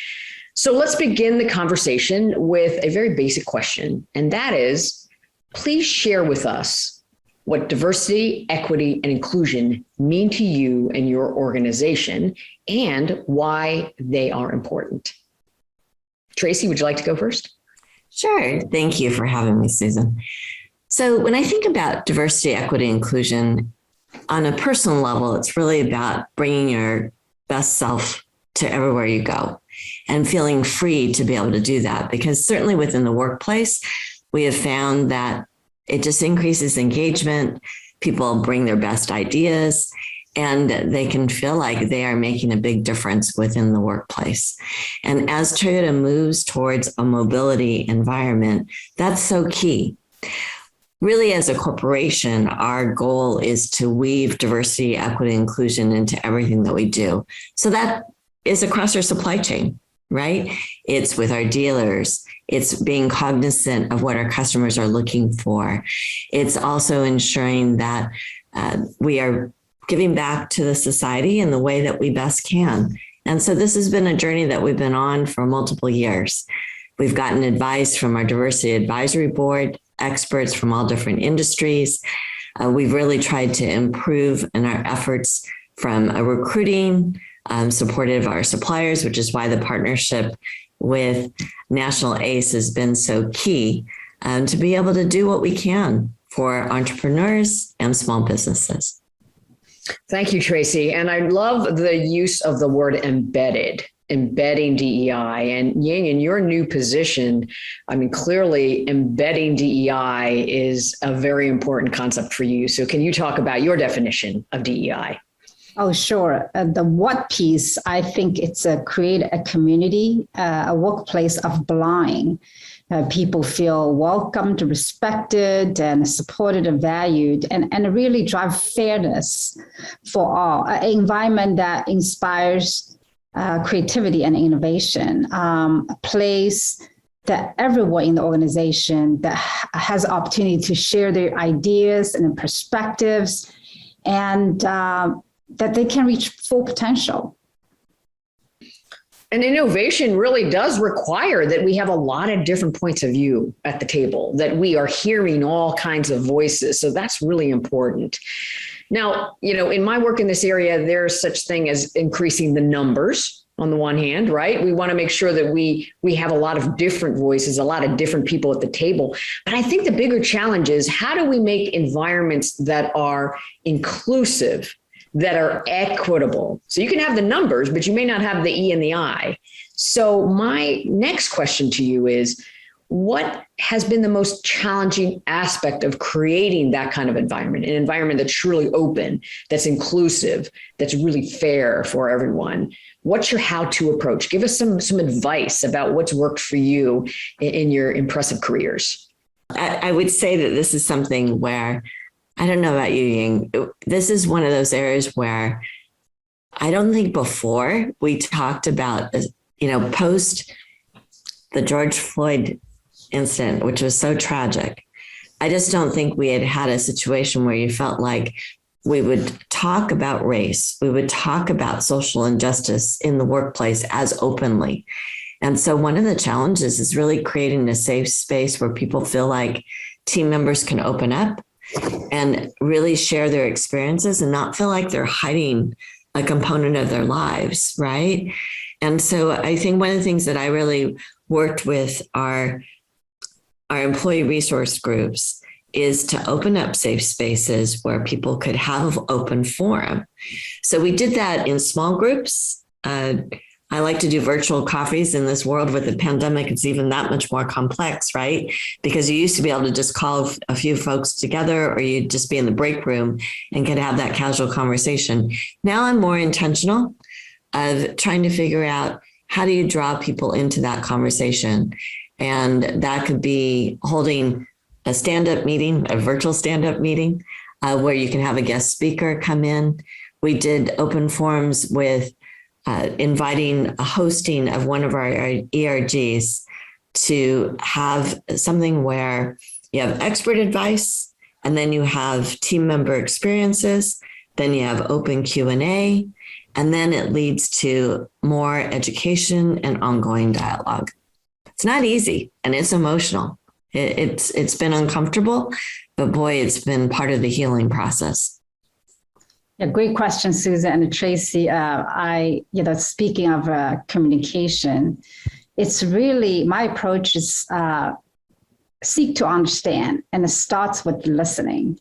So let's begin the conversation with a very basic question, and that is, please share with us what diversity, equity, and inclusion mean to you and your organization and why they are important. Tracy, would you like to go first? Sure. Thank you for having me, Susan. So when I think about diversity, equity, inclusion, on a personal level, it's really about bringing your best self to everywhere you go. and feeling free to be able to do that. Because certainly within the workplace, we have found that it just increases engagement. People bring their best ideas, and they can feel like they are making a big difference within the workplace. And as Toyota moves towards a mobility environment, that's so key. Really, as a corporation, our goal is to weave diversity, equity, inclusion into everything that we do. So that is across our supply chain, right? It's with our dealers. It's being cognizant of what our customers are looking for. It's also ensuring that we are giving back to the society in the way that we best can. And so this has been a journey that we've been on for multiple years. We've gotten advice from our diversity advisory board, experts from all different industries. We've really tried to improve in our efforts from recruiting, supportive of our suppliers, which is why the partnership with National ACE has been so key to be able to do what we can for entrepreneurs and small businesses. Thank you, Tracy. And I love the use of the word embedding DEI. And Ying, in your new position, I mean, clearly embedding DEI is a very important concept for you. So can you talk about your definition of DEI? Oh, sure. The what piece, I think it's create a community, a workplace of belonging. People feel welcomed, respected, and supported and valued, and really drive fairness for all. An environment that inspires creativity and innovation, a place that everyone in the organization that has the opportunity to share their ideas and perspectives, and that they can reach full potential. And innovation really does require that we have a lot of different points of view at the table, that we are hearing all kinds of voices. So that's really important. Now, you know, in my work in this area, there's such thing as increasing the numbers on the one hand, right? We want to make sure that we have a lot of different voices, a lot of different people at the table. But I think the bigger challenge is, how do we make environments that are inclusive, that are equitable? So you can have the numbers, but you may not have the E and the I. So my next question to you is, what has been the most challenging aspect of creating that kind of environment, an environment that's truly open, that's inclusive, that's really fair for everyone? What's your how-to approach? Give us some advice about what's worked for you in your impressive careers. I would say that this is something where, I don't know about you, Ying, this is one of those areas where I don't think before we talked about, post the George Floyd incident, which was so tragic. I just don't think we had a situation where you felt like we would talk about race, we would talk about social injustice in the workplace as openly. And so one of the challenges is really creating a safe space where people feel like team members can open up and really share their experiences and not feel like they're hiding a component of their lives, right? And so I think one of the things that I really worked with our employee resource groups is to open up safe spaces where people could have open forum. So we did that in small groups. I like to do virtual coffees. In this world with the pandemic, it's even that much more complex, right? Because you used to be able to just call a few folks together, or you'd just be in the break room and could have that casual conversation. Now I'm more intentional of trying to figure out, how do you draw people into that conversation? And that could be holding a stand-up meeting, a virtual stand-up meeting, where you can have a guest speaker come in. We did open forums with inviting a hosting of one of our ERGs to have something where you have expert advice, and then you have team member experiences, then you have open Q&A, and then it leads to more education and ongoing dialogue. It's not easy, and it's emotional. It's been uncomfortable, but boy, it's been part of the healing process. Yeah, great question, Susan and Tracy. Speaking of communication, it's really, my approach is seek to understand, and it starts with listening.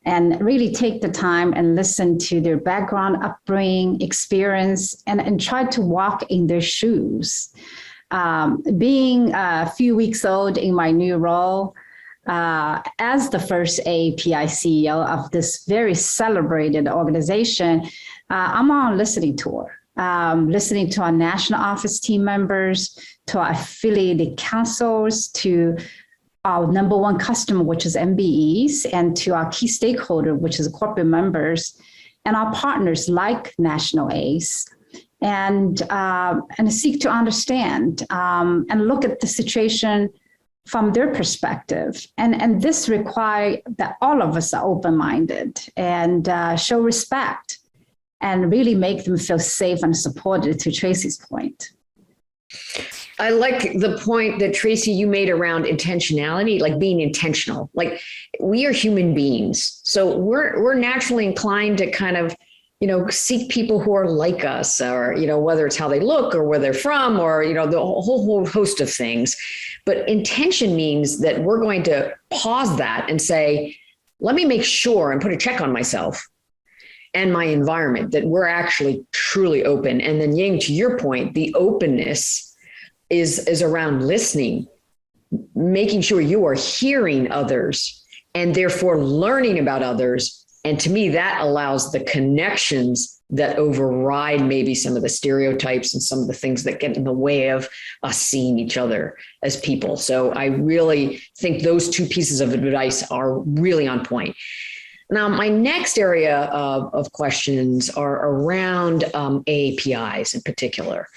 and really take the time and listen to their background, upbringing, experience, and try to walk in their shoes. Being a few weeks old in my new role, as the first AAPI CEO of this very celebrated organization, I'm on a listening tour, listening to our national office team members, to our affiliated councils, to our number one customer, which is MBEs, and to our key stakeholder, which is corporate members, and our partners like National ACE, and seek to understand and look at the situation from their perspective. And this requires that all of us are open-minded and show respect and really make them feel safe and supported, to Tracy's point. I like the point that Tracy, you made around intentionality, like being intentional. Like, we are human beings. So we're naturally inclined to kind of, seek people who are like us, or, whether it's how they look or where they're from, or, the whole host of things. But intention means that we're going to pause that and say, let me make sure and put a check on myself and my environment, that we're actually truly open. And then, Ying, to your point, the openness is around listening, making sure you are hearing others and therefore learning about others. And to me, that allows the connections that override maybe some of the stereotypes and some of the things that get in the way of us seeing each other as people. So I really think those two pieces of advice are really on point. Now, my next area of questions are around AAPIs in particular.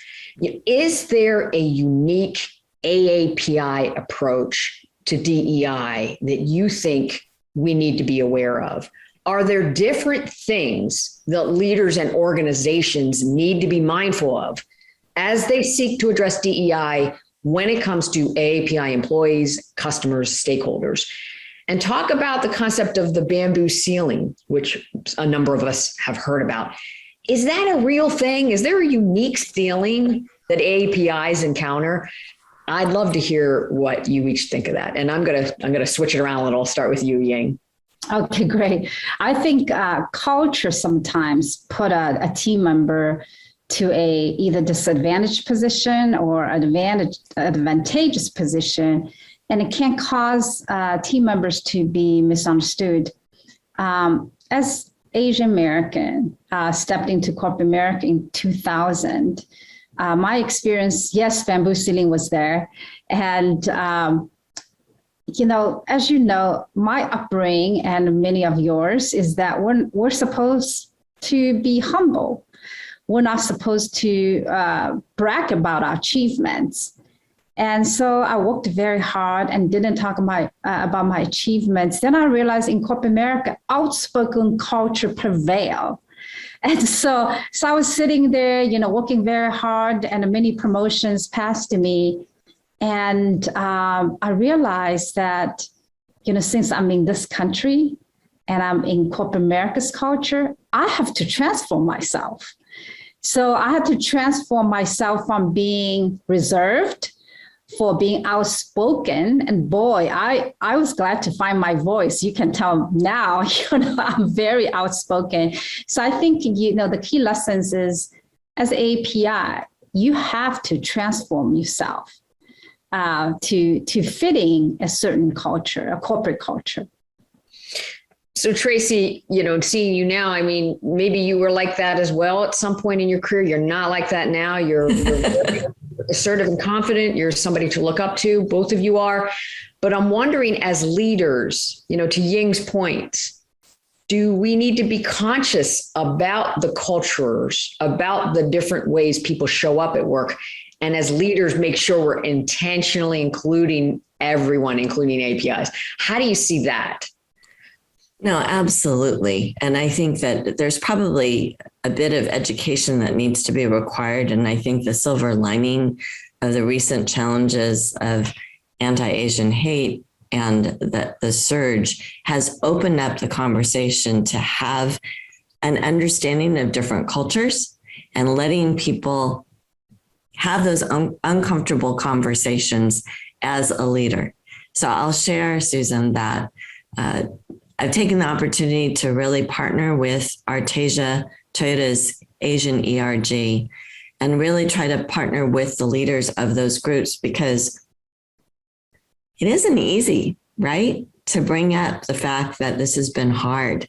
Is there a unique AAPI approach to DEI that you think we need to be aware of? Are there different things that leaders and organizations need to be mindful of as they seek to address DEI when it comes to AAPI employees, customers, stakeholders? And talk about the concept of the bamboo ceiling, which a number of us have heard about. Is that a real thing? Is there a unique ceiling that AAPIs encounter? I'd love to hear what you each think of that. And I'm gonna switch it around a little. I'll start with you, Ying. Okay, great. I think culture sometimes put a team member to a either disadvantaged position or advantageous position, and it can cause team members to be misunderstood. As Asian American stepped into corporate America in 2000, my experience, yes, bamboo ceiling was there. And, as you know, my upbringing and many of yours is that we're supposed to be humble. We're not supposed to brag about our achievements. And so I worked very hard and didn't talk about my achievements. Then I realized in corporate America, outspoken culture prevail. And so I was sitting there, working very hard, and many promotions passed to me. And I realized that, since I'm in this country and I'm in corporate America's culture, I have to transform myself. So I had to transform myself from being reserved for being outspoken. And boy, I was glad to find my voice. You can tell now, I'm very outspoken. So I think, the key lessons is, as AAPI, you have to transform yourself to fitting a certain culture, a corporate culture. So Tracy, seeing you now, I mean, maybe you were like that as well at some point in your career. You're not like that now. You're assertive and confident. You're somebody to look up to. Both of you are. But I'm wondering, as leaders, to Ying's point, do we need to be conscious about the cultures, about the different ways people show up at work? And as leaders, make sure we're intentionally including everyone, including APIs. How do you see that? No, absolutely. And I think that there's probably a bit of education that needs to be required. And I think the silver lining of the recent challenges of anti-Asian hate and the surge has opened up the conversation to have an understanding of different cultures and letting people have those uncomfortable conversations as a leader. So I'll share, Susan, that I've taken the opportunity to really partner with Toyota's Asian ERG and really try to partner with the leaders of those groups, because it isn't easy, right? To bring up the fact that this has been hard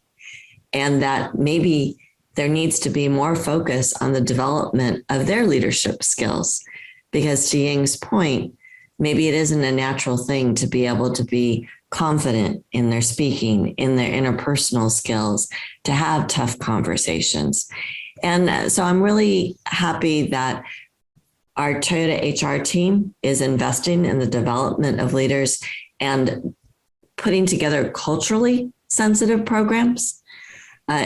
and that maybe there needs to be more focus on the development of their leadership skills. Because to Ying's point, maybe it isn't a natural thing to be able to be confident in their speaking, in their interpersonal skills, to have tough conversations. And so I'm really happy that our Toyota HR team is investing in the development of leaders and putting together culturally sensitive programs,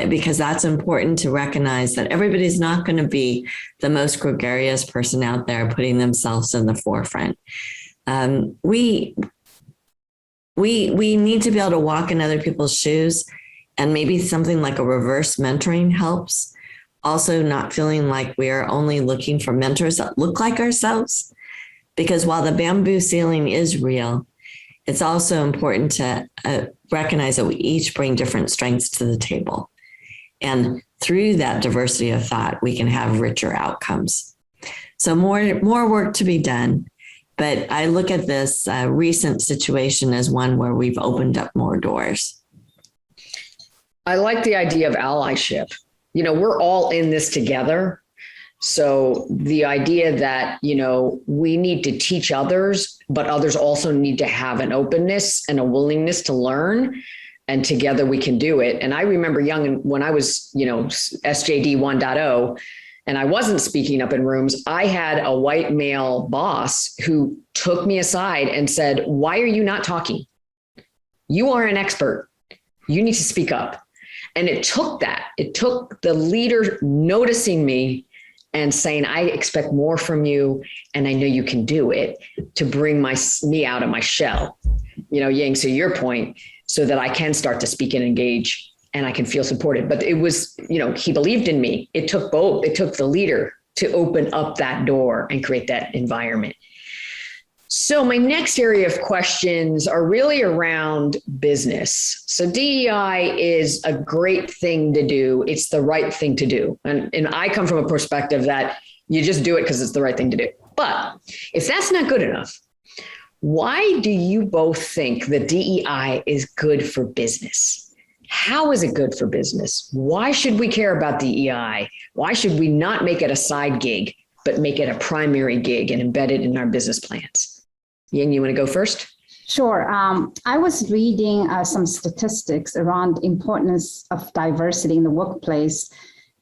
because that's important to recognize that everybody's not going to be the most gregarious person out there putting themselves in the forefront. We need to be able to walk in other people's shoes, and maybe something like a reverse mentoring helps. Also, not feeling like we are only looking for mentors that look like ourselves, because while the bamboo ceiling is real, it's also important to recognize that we each bring different strengths to the table. And through that diversity of thought, we can have richer outcomes. So more work to be done. But I look at this recent situation as one where we've opened up more doors. I like the idea of allyship. You know, we're all in this together. So the idea that, you know, we need to teach others, but others also need to have an openness and a willingness to learn, and together we can do it. And I remember when I was, you know, SJD 1.0, and I wasn't speaking up in rooms, I had a white male boss who took me aside and said, "Why are you not talking? You are an expert. You need to speak up." And it took the leader noticing me and saying, "I expect more from you, and I know you can do it," to bring me out of my shell. You know, Ying, so your point, so that I can start to speak and engage and I can feel supported. But it was, you know, he believed in me. It took both. It took the leader to open up that door and create that environment. So my next area of questions are really around business. So DEI is a great thing to do. It's the right thing to do. And I come from a perspective that you just do it because it's the right thing to do. But if that's not good enough, why do you both think that DEI is good for business? How is it good for business? Why should we care about DEI? Why should we not make it a side gig, but make it a primary gig and embed it in our business plans? Ying, you want to go first? Sure. I was reading some statistics around the importance of diversity in the workplace.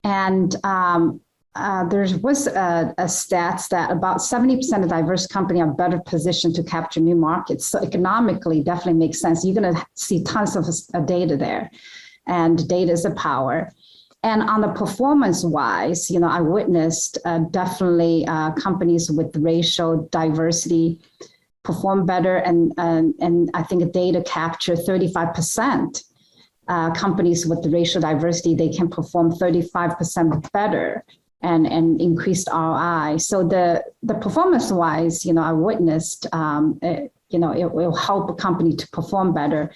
And there was a stats that about 70% of diverse companies are better positioned to capture new markets. So economically, definitely makes sense. You're going to see tons of data there, and data is a power. And on the performance wise, you know, I witnessed definitely companies with racial diversity perform better, and I think data capture 35%. Companies with racial diversity, they can perform 35% better and increased ROI. So the performance wise, you know, I witnessed, you know, it will help a company to perform better.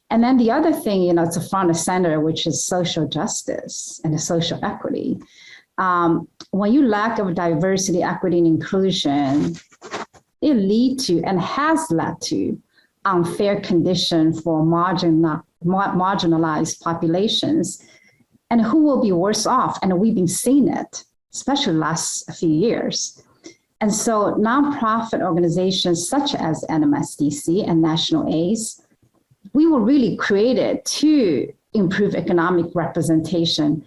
And then the other thing, you know, it's a front and center, which is social justice and social equity. When you lack of diversity, equity, and inclusion, it lead to and has led to unfair conditions for marginalized populations, and who will be worse off. And we've been seeing it, especially the last few years. And so nonprofit organizations such as MSNBC and National ACE, we were really created to improve economic representation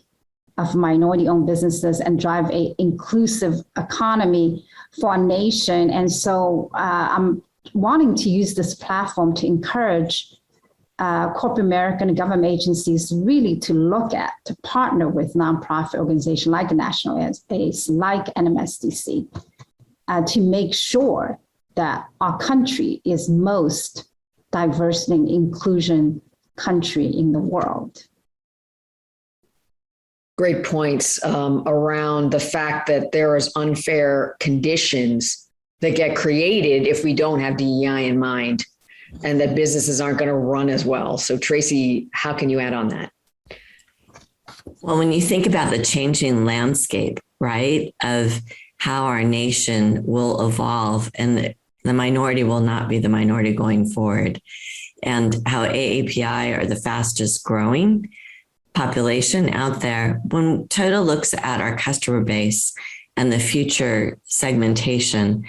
of minority-owned businesses and drive an inclusive economy for our nation. And so I'm wanting to use this platform to encourage corporate America and government agencies really to look at, to partner with nonprofit organizations like National ACE, like MSNBC, to make sure that our country is most diverse and inclusion country in the world. Great points around the fact that there is unfair conditions that get created if we don't have DEI in mind. and that businesses aren't going to run as well. So Tracy, how can you add on that? Well, when you think about the changing landscape, right, of how our nation will evolve and the minority will not be the minority going forward, and how AAPI are the fastest growing population out there, when Toto looks at our customer base and the future segmentation,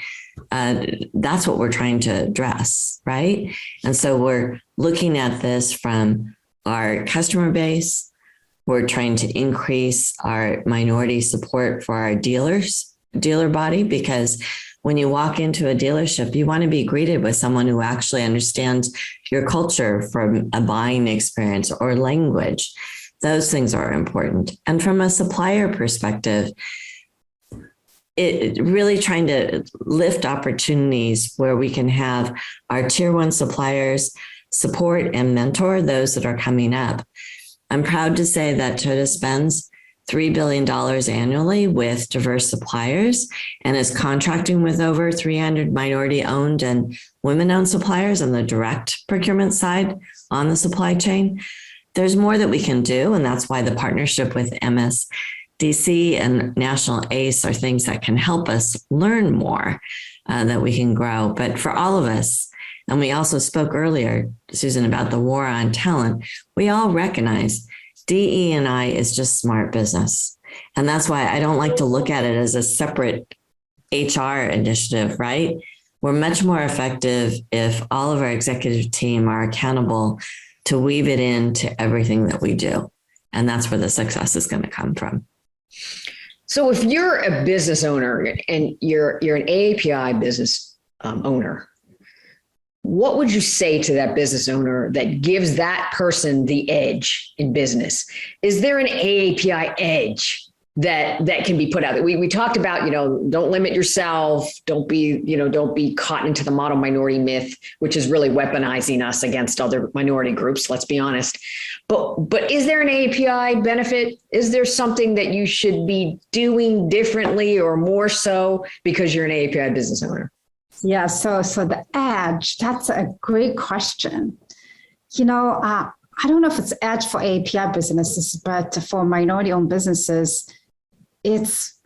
that's what we're trying to address, right? And so we're looking at this from our customer base. We're trying to increase our minority support for our dealer body, because when you walk into a dealership, you want to be greeted with someone who actually understands your culture from a buying experience or language. Those things are important. And from a supplier perspective, it really trying to lift opportunities where we can have our tier one suppliers support and mentor those that are coming up. I'm proud to say that Toto spends $3 billion annually with diverse suppliers and is contracting with over 300 minority-owned and women-owned suppliers on the direct procurement side on the supply chain. There's more that we can do, and that's why the partnership with MSNBC and National ACE are things that can help us learn more, that we can grow. But for all of us, and we also spoke earlier, Susan, about the war on talent, we all recognize DE&I is just smart business. And that's why I don't like to look at it as a separate HR initiative, right? We're much more effective if all of our executive team are accountable to weave it into everything that we do. And that's where the success is going to come from. So if you're a business owner and you're an AAPI business owner, what would you say to that business owner that gives that person the edge in business? Is there an AAPI edge that can be put out there? We talked about, don't limit yourself. Don't be caught into the model minority myth, which is really weaponizing us against other minority groups. Let's be honest. But is there an AAPI benefit? Is there something that you should be doing differently or more so because you're an AAPI business owner? Yeah, so the edge, that's a great question. I don't know if it's edge for AAPI businesses, but for minority-owned businesses, it's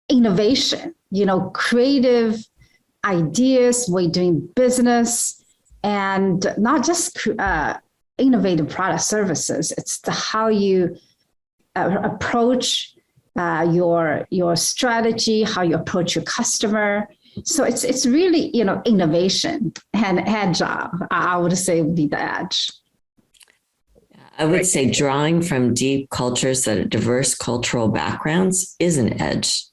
innovation, creative ideas, way of doing business, and not just innovative product services. It's how you approach your strategy, how you approach your customer. So it's really, innovation and agile, I would say would be the edge. I would say drawing from deep cultures that are diverse cultural backgrounds is an edge,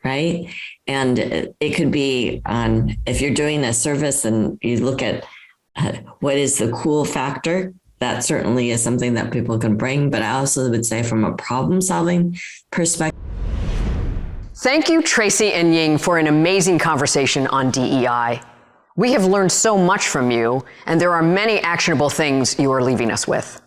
right? And it could be on, if you're doing a service and you look at what is the cool factor, that certainly is something that people can bring. But I also would say from a problem solving perspective. Thank you, Tracy and Ying, for an amazing conversation on DEI. We have learned so much from you, and there are many actionable things you are leaving us with.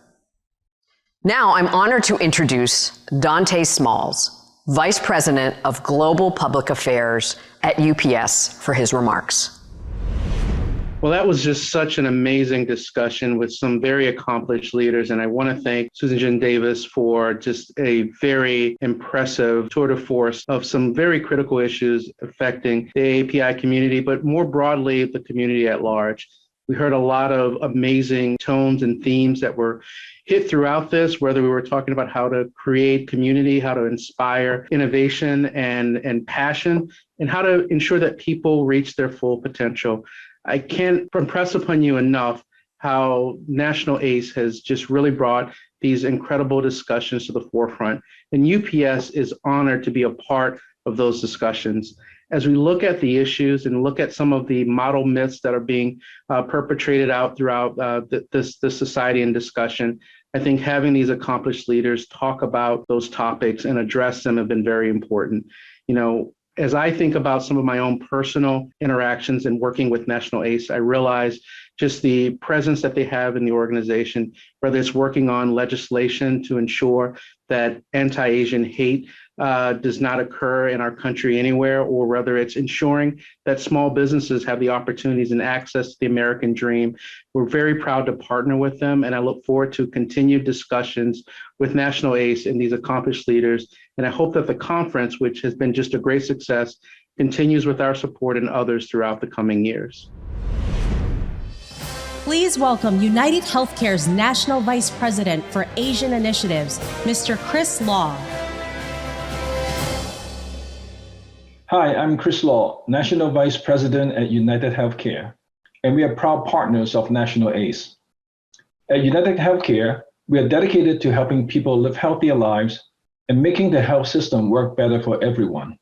Now, I'm honored to introduce Dante Smalls, Vice President of Global Public Affairs at UPS, for his remarks. Well, that was just such an amazing discussion with some very accomplished leaders. And I want to thank Susan Jen Davis for just a very impressive tour de force of some very critical issues affecting the AAPI community, but more broadly, the community at large. We heard a lot of amazing tones and themes that were hit throughout this, whether we were talking about how to create community, how to inspire innovation and passion, and how to ensure that people reach their full potential. I can't impress upon you enough how National ACE has just really brought these incredible discussions to the forefront. And UPS is honored to be a part of those discussions. As we look at the issues and look at some of the model myths that are being perpetrated out throughout this society and discussion, I think having these accomplished leaders talk about those topics and address them have been very important. As I think about some of my own personal interactions and working with National ACE, I realize just the presence that they have in the organization, whether it's working on legislation to ensure that anti-Asian hate does not occur in our country anywhere, or whether it's ensuring that small businesses have the opportunities and access to the American dream. We're very proud to partner with them, and I look forward to continued discussions with National ACE and these accomplished leaders. And I hope that the conference, which has been just a great success, continues with our support and others throughout the coming years. Please welcome UnitedHealthcare's National Vice President for Asian Initiatives, Mr. Chris Law. Hi, I'm Chris Law, National Vice President at UnitedHealthcare, and we are proud partners of National ACE. At UnitedHealthcare, we are dedicated to helping people live healthier lives and making the health system work better for everyone.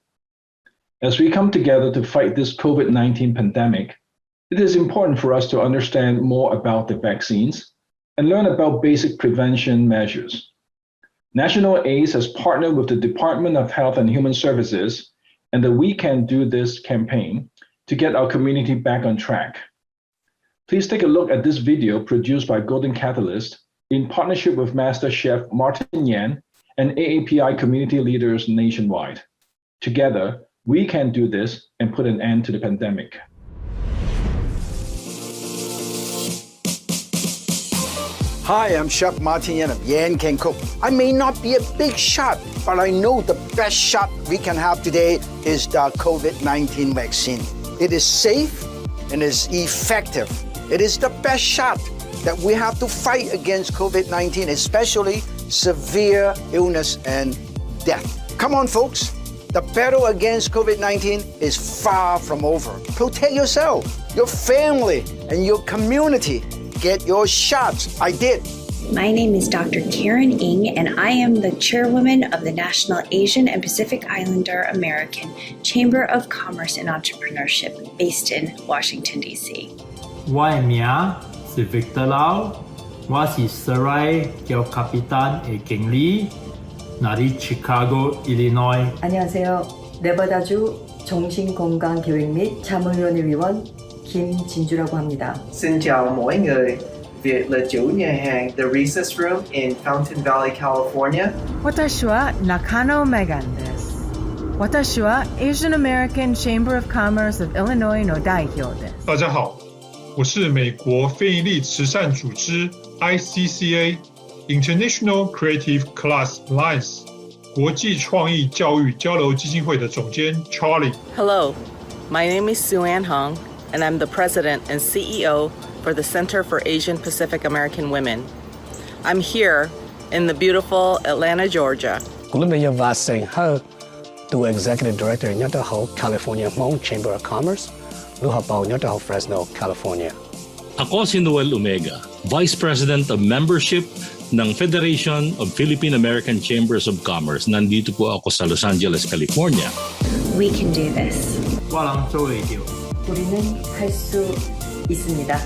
As we come together to fight this COVID-19 pandemic, it is important for us to understand more about the vaccines and learn about basic prevention measures. National ACE has partnered with the Department of Health and Human Services and the We Can Do This campaign to get our community back on track. Please take a look at this video produced by Golden Catalyst in partnership with Master Chef Martin Yan and AAPI community leaders nationwide. Together, we can do this and put an end to the pandemic. Hi, I'm Chef Martin Yan of Yan Can Cook. I may not be a big shot, but I know the best shot we can have today is the COVID-19 vaccine. It is safe and is effective. It is the best shot that we have to fight against COVID-19, especially severe illness and death. Come on, folks. The battle against COVID-19 is far from over. Protect yourself, your family, and your community. Get your shots. I did. My name is Dr. Karen Ying, and I am the chairwoman of the National Asian and Pacific Islander American Chamber of Commerce and Entrepreneurship based in Washington, D.C. Moi, c'est Victor Lau. Moi, c'est Sarai Geo Capitan et King Lee. 나리 Chicago, Illinois. 안녕하세요. 네바다주 정신건강기획 및 자문위원회 위원 김진주라고 합니다. Xin chào mọi người. Việt là chủ nhà hàng The Recess Room in Fountain Valley, California. 私は中野メガンです。私は Asian American Chamber of Commerce of Illinois の代表です。大家好，我是美国非营利慈善组织 ICCA International Creative Class Alliance 国际创意教育交流基金会的总监 Chiling。Hello, my name is Sue-Ann Hong, and I'm the president and CEO for the Center for Asian Pacific American Women. I'm here in the beautiful Atlanta, Georgia. Columbia Vasing Ho, the Executive Director in UnitedHealthcare California Meng Chamber of Commerce, Luhabao UnitedHealthcare Fresno, California. Ako si Noel Omega, Vice President of Membership ng Federation of Philippine American Chambers of Commerce. Nandito po ako sa Los Angeles, California. We can do this. 와랑 쪼레이디오. 우리는 할 수 있습니다.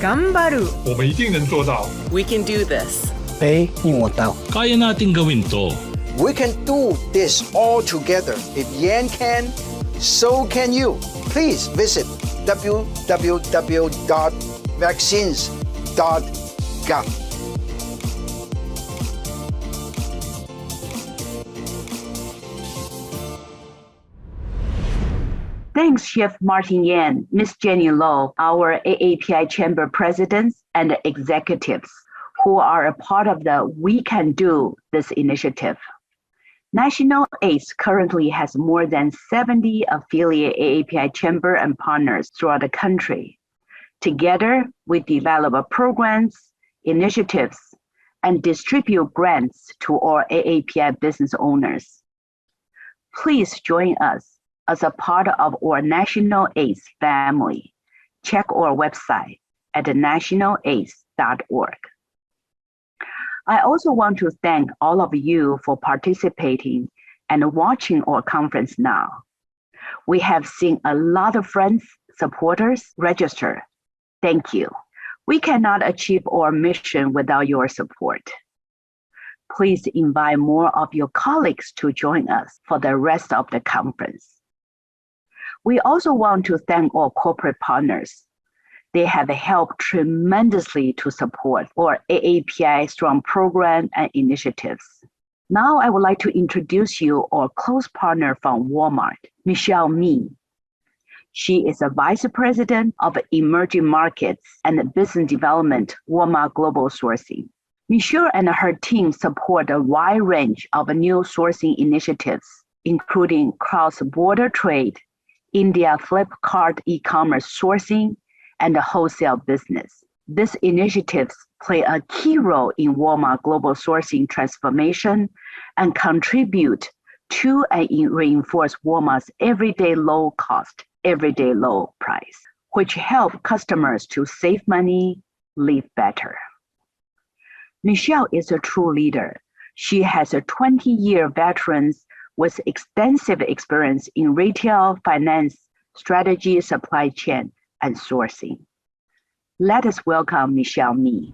干巴鲁，我们一定能做到。 We can do this. 被应我到。 Kaya nating gawin to. We can do this all together. If Yan can, so can you. Please visit www.vaccines.gov. Thanks, Chef Martin Yan, Ms. Jenny Lo, our AAPI Chamber presidents and executives who are a part of the We Can Do This initiative. National ACE currently has more than 70 affiliate AAPI chamber and partners throughout the country. Together, we develop programs, initiatives, and distribute grants to all AAPI business owners. Please join us as a part of our National ACE family. Check our website at nationalace.org. I also want to thank all of you for participating and watching our conference now. We have seen a lot of friends, supporters register. Thank you. We cannot achieve our mission without your support. Please invite more of your colleagues to join us for the rest of the conference. We also want to thank our corporate partners. They have helped tremendously to support our AAPI Strong program and initiatives. Now I would like to introduce you our close partner from Walmart, Michelle Meng. She is a Vice President of Emerging Markets and Business Development, Walmart Global Sourcing. Michelle and her team support a wide range of new sourcing initiatives, including cross-border trade, India Flipkart e-commerce sourcing, and the wholesale business. These initiatives play a key role in Walmart global sourcing transformation and contribute to and reinforce Walmart's everyday low cost, everyday low price, which help customers to save money, live better. Michelle is a true leader. She has a 20-year veteran with extensive experience in retail, finance, strategy, supply chain, and sourcing. Let us welcome Michelle Meng.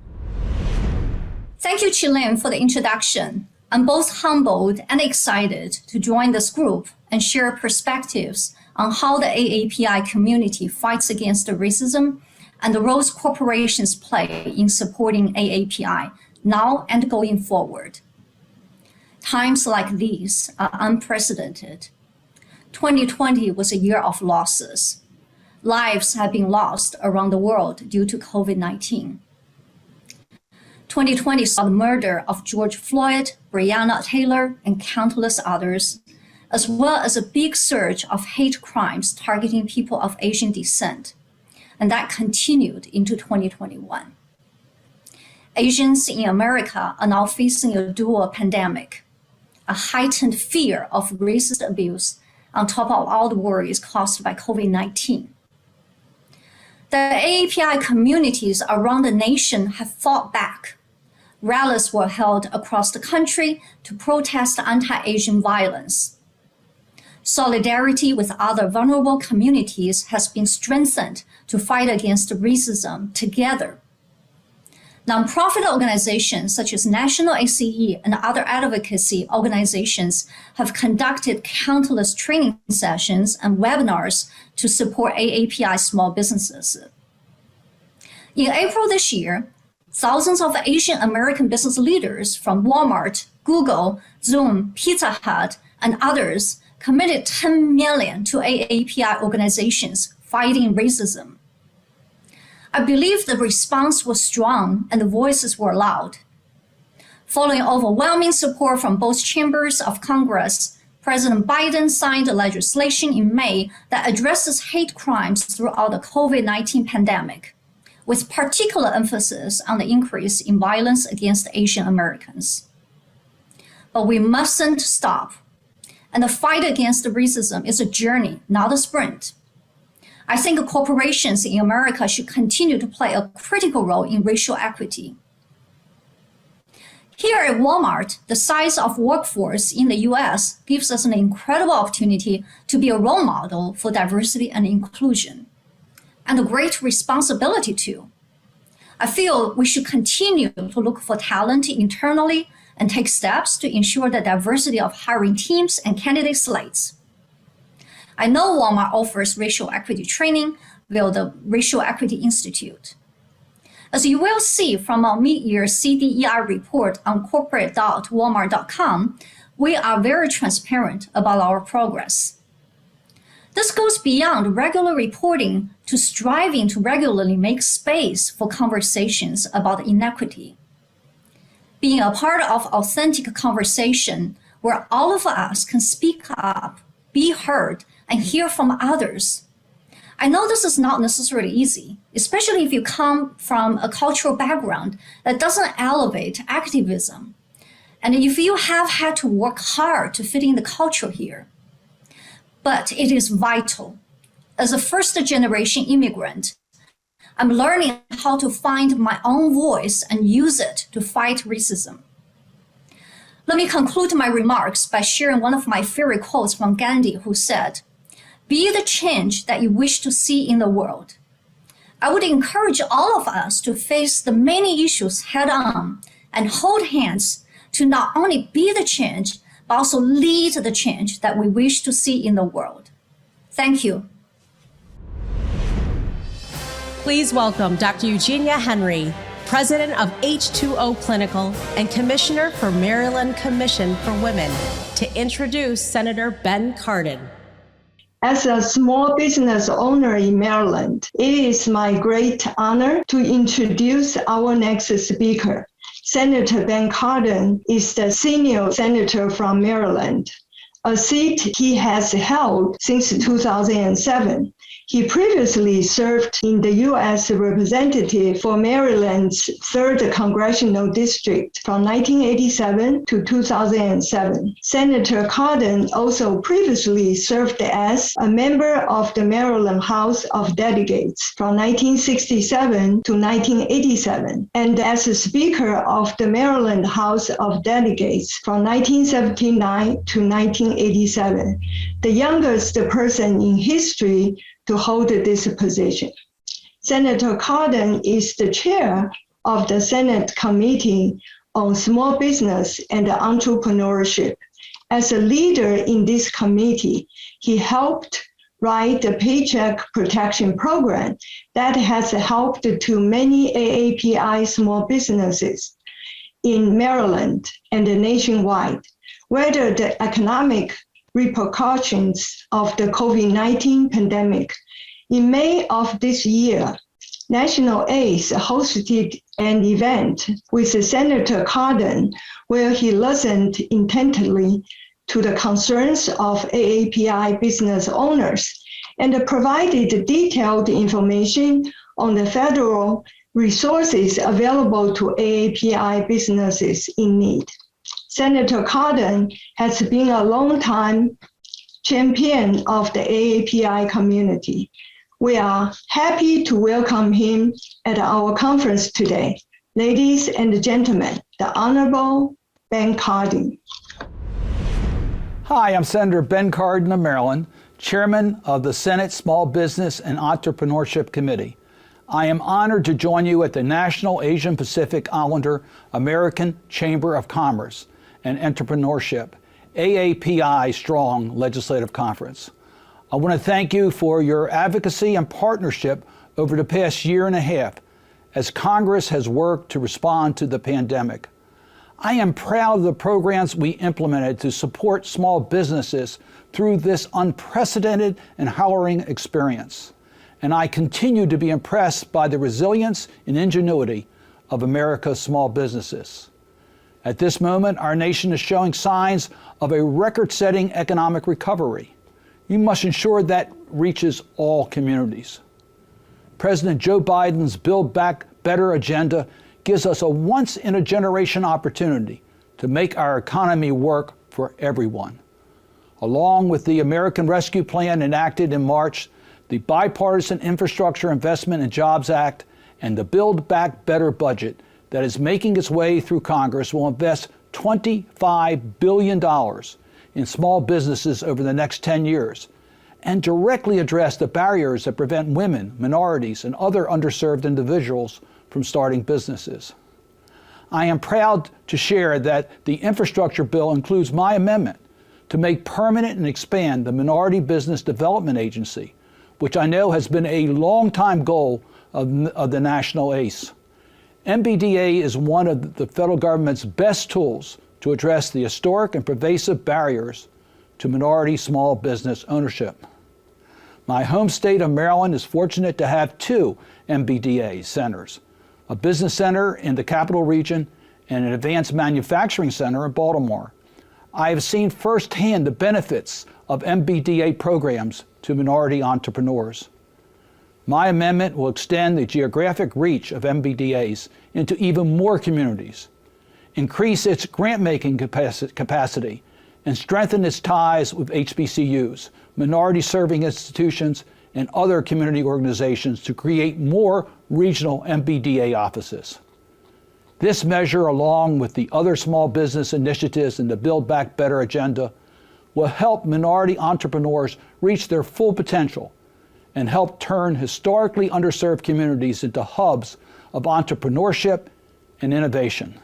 Thank you, Chiling, for the introduction. I'm both humbled and excited to join this group and share perspectives on how the AAPI community fights against racism and the roles corporations play in supporting AAPI now and going forward. Times like these are unprecedented. 2020 was a year of losses. Lives have been lost around the world due to COVID-19. 2020 saw the murder of George Floyd, Breonna Taylor, and countless others, as well as a big surge of hate crimes targeting people of Asian descent, and that continued into 2021. Asians in America are now facing a dual pandemic, a heightened fear of racist abuse on top of all the worries caused by COVID-19. The AAPI communities around the nation have fought back. Rallies were held across the country to protest anti-Asian violence. Solidarity with other vulnerable communities has been strengthened to fight against racism together. Nonprofit organizations such as National ACE and other advocacy organizations have conducted countless training sessions and webinars to support AAPI small businesses. In April this year, thousands of Asian American business leaders from Walmart, Google, Zoom, Pizza Hut, and others committed $10 million to AAPI organizations fighting racism. I believe the response was strong and the voices were loud. Following overwhelming support from both chambers of Congress, President Biden signed legislation in May that addresses hate crimes throughout the COVID-19 pandemic, with particular emphasis on the increase in violence against Asian Americans. But we mustn't stop. And the fight against racism is a journey, not a sprint. I think corporations in America should continue to play a critical role in racial equity. Here at Walmart, the size of workforce in the US gives us an incredible opportunity to be a role model for diversity and inclusion, and a great responsibility too. I feel we should continue to look for talent internally and take steps to ensure the diversity of hiring teams and candidate slates. I know Walmart offers racial equity training via the Racial Equity Institute. As you will see from our mid-year CDEI report on corporate.walmart.com, we are very transparent about our progress. This goes beyond regular reporting to striving to regularly make space for conversations about inequity. Being a part of authentic conversation where all of us can speak up, be heard, and hear from others. I know this is not necessarily easy, especially if you come from a cultural background that doesn't elevate activism, and if you have had to work hard to fit in the culture here. But it is vital. As a first-generation immigrant, I'm learning how to find my own voice and use it to fight racism. Let me conclude my remarks by sharing one of my favorite quotes from Gandhi, who said, "Be the change that you wish to see in the world." I would encourage all of us to face the many issues head on and hold hands to not only be the change, but also lead the change that we wish to see in the world. Thank you. Please welcome Dr. Eugenia Henry, President of H2O Clinical and Commissioner for Maryland Commission for Women, to introduce Senator Ben Cardin. As a small business owner in Maryland, it is my great honor to introduce our next speaker. Senator Ben Cardin is the senior senator from Maryland, a seat he has held since 2007. He previously served in the U.S. Representative for Maryland's 3rd Congressional District from 1987 to 2007. Senator Cardin also previously served as a member of the Maryland House of Delegates from 1967 to 1987, and as a Speaker of the Maryland House of Delegates from 1979 to 1987, the youngest person in history to hold this position. Senator Cardin is the chair of the Senate Committee on Small Business and Entrepreneurship. As a leader in this committee, he helped write the Paycheck Protection Program that has helped to many AAPI small businesses in Maryland and nationwide, whether the economic repercussions of the COVID-19 pandemic. In May of this year, National ACE hosted an event with Senator Cardin where he listened intently to the concerns of AAPI business owners and provided detailed information on the federal resources available to AAPI businesses in need. Senator Cardin has been a long-time champion of the AAPI community. We are happy to welcome him at our conference today. Ladies and gentlemen, the Honorable Ben Cardin. Hi, I'm Senator Ben Cardin of Maryland, Chairman of the Senate Small Business and Entrepreneurship Committee. I am honored to join you at the National Asian Pacific Islander American Chamber of Commerce and Entrepreneurship, AAPISTRONG Legislative Conference. I want to thank you for your advocacy and partnership over the past year and a half as Congress has worked to respond to the pandemic. I am proud of the programs we implemented to support small businesses through this unprecedented and harrowing experience. And I continue to be impressed by the resilience and ingenuity of America's small businesses. At this moment, our nation is showing signs of a record-setting economic recovery. You must ensure that reaches all communities. President Joe Biden's Build Back Better agenda gives us a once-in-a-generation opportunity to make our economy work for everyone. Along with the American Rescue Plan enacted in March, the Bipartisan Infrastructure Investment and Jobs Act, and the Build Back Better budget that is making its way through Congress will invest $25 billion in small businesses over the next 10 years and directly address the barriers that prevent women, minorities, and other underserved individuals from starting businesses. I am proud to share that the infrastructure bill includes my amendment to make permanent and expand the Minority Business Development Agency, which I know has been a long-time goal of the National ACE. MBDA is one of the federal government's best tools to address the historic and pervasive barriers to minority small business ownership. My home state of Maryland is fortunate to have 2 MBDA centers, a business center in the Capital Region and an advanced manufacturing center in Baltimore. I have seen firsthand the benefits of MBDA programs to minority entrepreneurs. My amendment will extend the geographic reach of MBDAs into even more communities, increase its grant-making capacity, and strengthen its ties with HBCUs, minority-serving institutions, and other community organizations to create more regional MBDA offices. This measure, along with the other small business initiatives in the Build Back Better agenda, will help minority entrepreneurs reach their full potential and help turn historically underserved communities into hubs of entrepreneurship and innovation.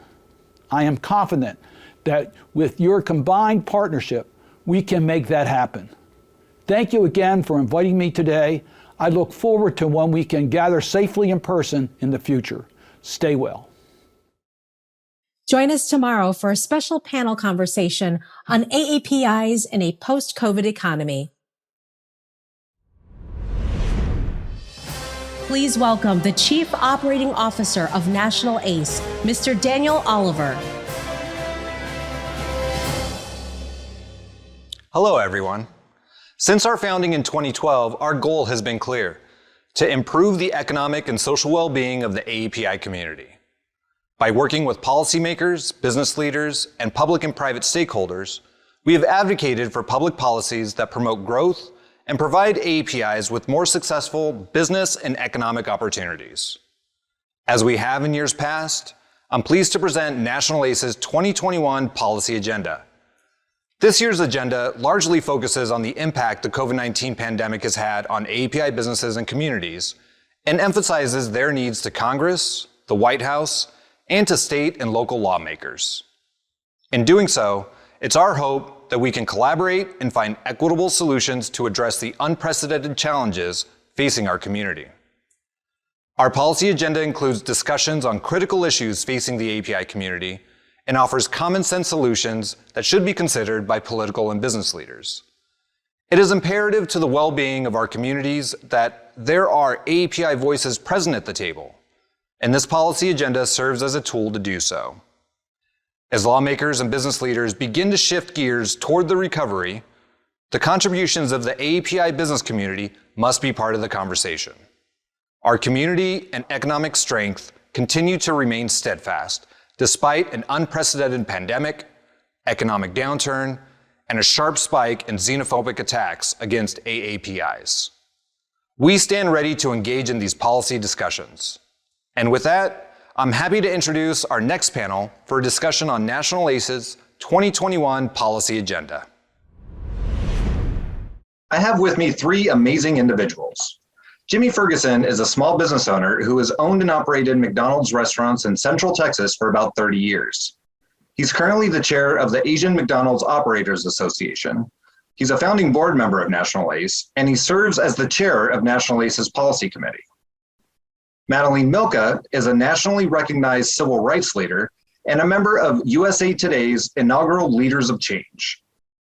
I am confident that with your combined partnership, we can make that happen. Thank you again for inviting me today. I look forward to when we can gather safely in person in the future. Stay well. Join us tomorrow for a special panel conversation on AAPIs in a post-COVID economy. Please welcome the Chief Operating Officer of National ACE, Mr. Daniel Oliver. Hello, everyone. Since our founding in 2012, our goal has been clear: to improve the economic and social well-being of the AAPI community. By working with policymakers, business leaders, and public and private stakeholders, we have advocated for public policies that promote growth and provide AAPIs with more successful business and economic opportunities. As we have in years past, I'm pleased to present National ACE's 2021 policy agenda. This year's agenda largely focuses on the impact the COVID-19 pandemic has had on AAPI businesses and communities, and emphasizes their needs to Congress, the White House, and to state and local lawmakers. In doing so, it's our hope that we can collaborate and find equitable solutions to address the unprecedented challenges facing our community. Our policy agenda includes discussions on critical issues facing the AAPI community and offers common sense solutions that should be considered by political and business leaders. It is imperative to the well-being of our communities that there are AAPI voices present at the table, and this policy agenda serves as a tool to do so. As lawmakers and business leaders begin to shift gears toward the recovery, the contributions of the AAPI business community must be part of the conversation. Our community and economic strength continue to remain steadfast, despite an unprecedented pandemic, economic downturn, and a sharp spike in xenophobic attacks against AAPIs. We stand ready to engage in these policy discussions. And with that, I'm happy to introduce our next panel for a discussion on National ACE's 2021 policy agenda. I have with me three amazing individuals. Jimmy Ferguson is a small business owner who has owned and operated McDonald's restaurants in Central Texas for about 30 years. He's currently the chair of the Asian McDonald's Operators Association. He's a founding board member of National ACE, and he serves as the chair of National ACE's policy committee. Madeline Milka is a nationally recognized civil rights leader and a member of USA Today's inaugural Leaders of Change.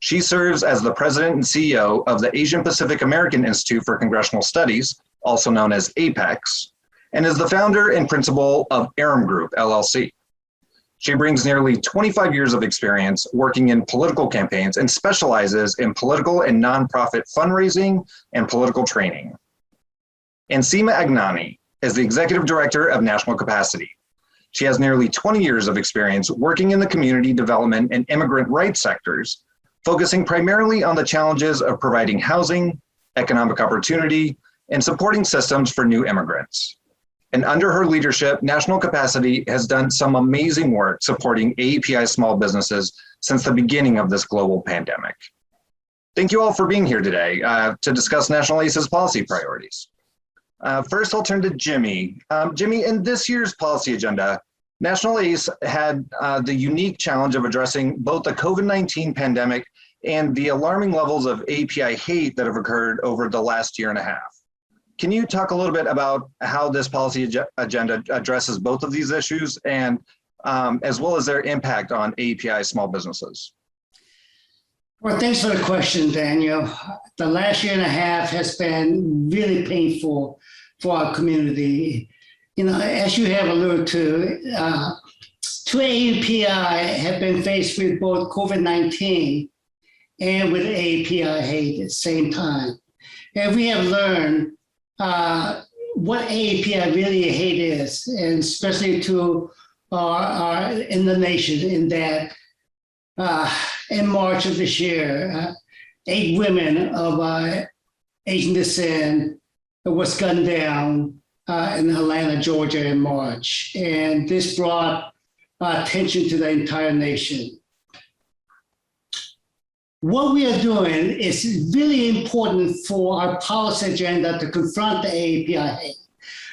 She serves as the president and CEO of the Asian Pacific American Institute for Congressional Studies, also known as APEX, and is the founder and principal of Aram Group, LLC. She brings nearly 25 years of experience working in political campaigns and specializes in political and nonprofit fundraising and political training. And Seema Agnani is the executive director of National Capacity. She has nearly 20 years of experience working in the community development and immigrant rights sectors, focusing primarily on the challenges of providing housing, economic opportunity, and supporting systems for new immigrants. And under her leadership, National Capacity has done some amazing work supporting AAPI small businesses since the beginning of this global pandemic. Thank you all for being here today to discuss National ACE's policy priorities. First, I'll turn to Jimmy. Jimmy, in this year's policy agenda, National ACE had the unique challenge of addressing both the COVID-19 pandemic and the alarming levels of AAPI hate that have occurred over the last year and a half. Can you talk a little bit about how this policy agenda addresses both of these issues and as well as their impact on AAPI small businesses? Well, thanks for the question, Daniel. The last year and a half has been really painful for our community. You know, as you have alluded to, AAPI have been faced with both COVID-19 and with AAPI hate at the same time. And we have learned what AAPI really hate is, and especially to our in the nation, in that in March of this year, 8 women of Asian descent was gunned down in Atlanta, Georgia in March. And this brought attention to the entire nation. What we are doing is really important for our policy agenda to confront the AAPI hate.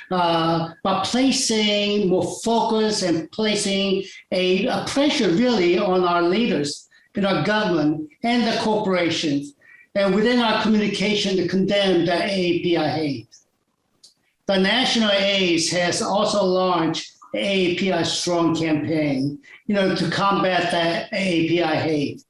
By placing more focus and placing a pressure really on our leaders in our government and the corporations and within our communication to condemn the AAPI hate. The National ACE has also launched the AAPI Strong campaign, to combat the AAPI hate.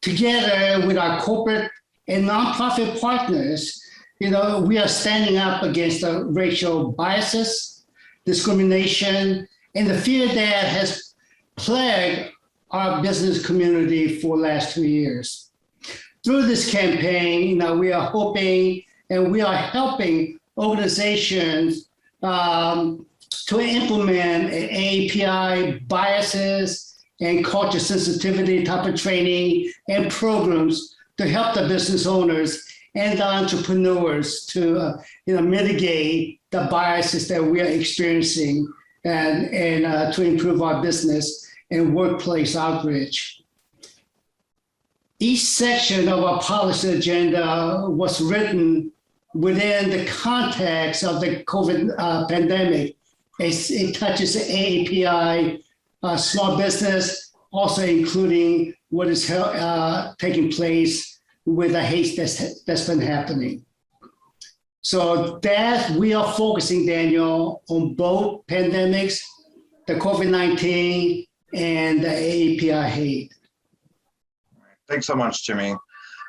Together with our corporate and nonprofit partners, we are standing up against the racial biases, discrimination, and the fear that has plagued our business community for the last 2 years. Through this campaign, we are hoping and we are helping organizations to implement AAPI biases and culture sensitivity type of training and programs to help the business owners and the entrepreneurs to mitigate the biases that we are experiencing and to improve our business and workplace outreach. Each section of our policy agenda was written within the context of the COVID pandemic. It touches the AAPI small business, also including what is taking place with the hate that's been happening. So that we are focusing, Daniel, on both pandemics, the COVID-19 and the AAPI hate. Thanks so much, Jimmy.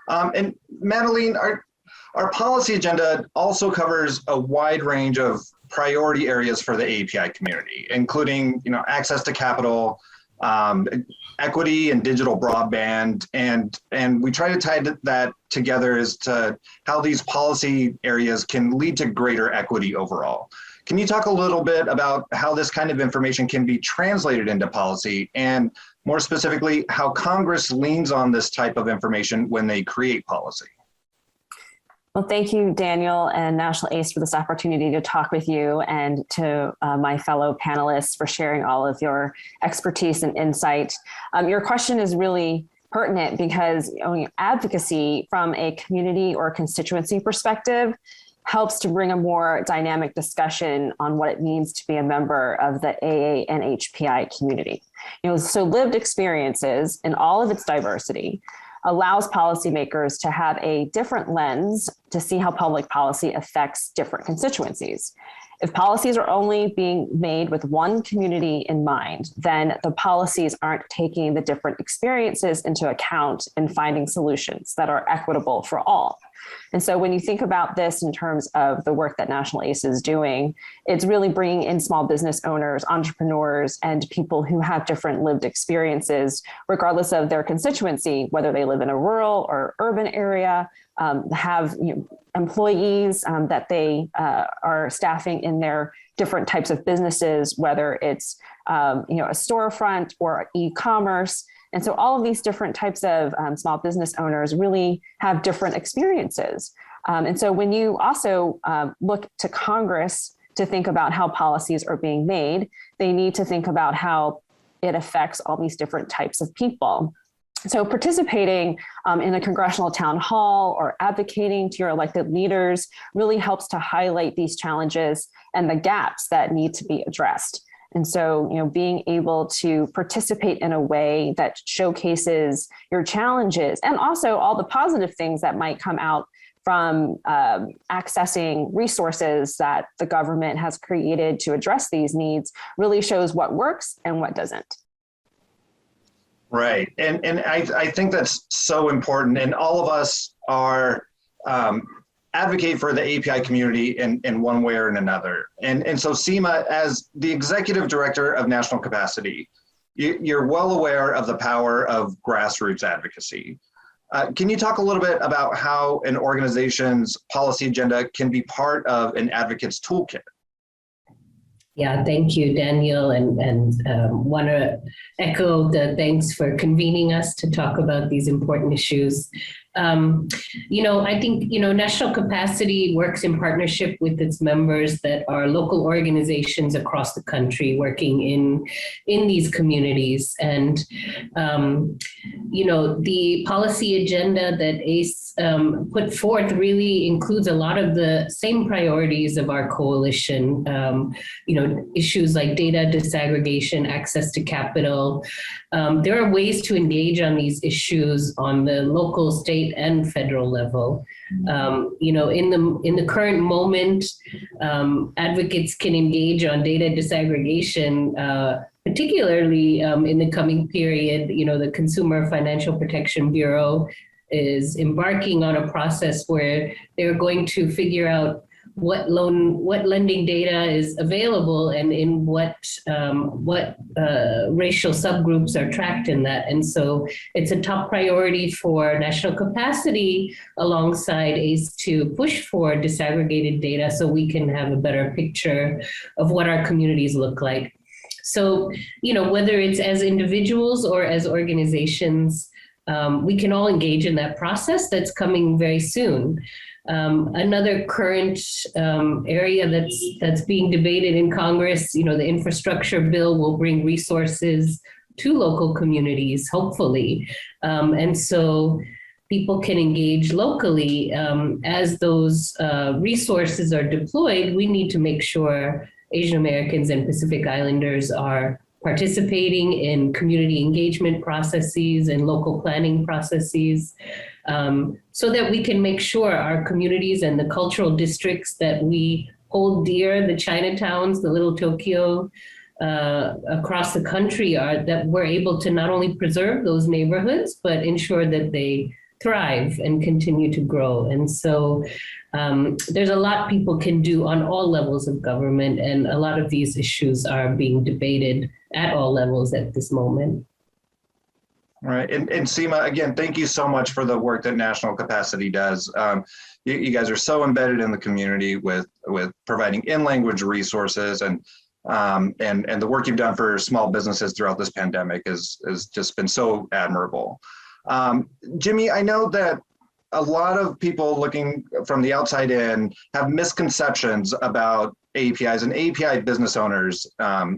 And Madeline, our policy agenda also covers a wide range of priority areas for the AAPI community, including access to capital, equity and digital broadband, and we try to tie that together as to how these policy areas can lead to greater equity overall. Can you talk a little bit about how this kind of information can be translated into policy, and more specifically, how Congress leans on this type of information when they create policy? Well, thank you, Daniel and National ACE, for this opportunity to talk with you, and to my fellow panelists for sharing all of your expertise and insight. Your question is really pertinent because advocacy from a community or constituency perspective helps to bring a more dynamic discussion on what it means to be a member of the AANHPI community. So lived experiences in all of its diversity allows policymakers to have a different lens to see how public policy affects different constituencies. If policies are only being made with one community in mind, then the policies aren't taking the different experiences into account and finding solutions that are equitable for all. And so when you think about this in terms of the work that National ACE is doing, it's really bringing in small business owners, entrepreneurs, and people who have different lived experiences, regardless of their constituency, whether they live in a rural or urban area, have employees that they are staffing in their different types of businesses, whether it's a storefront or e-commerce. And so all of these different types of small business owners really have different experiences. And so when you also look to Congress to think about how policies are being made, they need to think about how it affects all these different types of people. So participating in a congressional town hall or advocating to your elected leaders really helps to highlight these challenges and the gaps that need to be addressed. And so, being able to participate in a way that showcases your challenges and also all the positive things that might come out from accessing resources that the government has created to address these needs really shows what works and what doesn't. Right. And I think that's so important. And all of us are advocate for the API community in one way or in another. And so Seema, as the executive director of National Capacity, you're well aware of the power of grassroots advocacy. Can you talk a little bit about how an organization's policy agenda can be part of an advocate's toolkit? Yeah, thank you, Daniel, and want to echo the thanks for convening us to talk about these important issues. I think, National Capacity works in partnership with its members that are local organizations across the country working in these communities. And, the policy agenda that ACE put forth really includes a lot of the same priorities of our coalition, issues like data disaggregation, access to capital. There are ways to engage on these issues on the local, state, state and federal level. In the current moment, advocates can engage on data disaggregation, particularly in the coming period. The Consumer Financial Protection Bureau is embarking on a process where they're going to figure out what lending data is available and in what racial subgroups are tracked in that. And so it's a top priority for national capacity alongside ACE to push for disaggregated data so we can have a better picture of what our communities look like. So, whether it's as individuals or as organizations, we can all engage in that process that's coming very soon. Another current area that's being debated in Congress, the infrastructure bill will bring resources to local communities, hopefully. And so people can engage locally. As those resources are deployed, we need to make sure Asian Americans and Pacific Islanders are participating in community engagement processes and local planning processes, so that we can make sure our communities and the cultural districts that we hold dear, the Chinatowns, the Little Tokyo, across the country, that we're able to not only preserve those neighborhoods, but ensure that they thrive and continue to grow. And so there's a lot people can do on all levels of government, and a lot of these issues are being debated at all levels at this moment. Right. And Seema, again, thank you so much for the work that National Capacity does. You guys are so embedded in the community with providing in-language resources, and the work you've done for small businesses throughout this pandemic has just been so admirable. Jimmy, I know that a lot of people looking from the outside in have misconceptions about AAPIs and AAPI business owners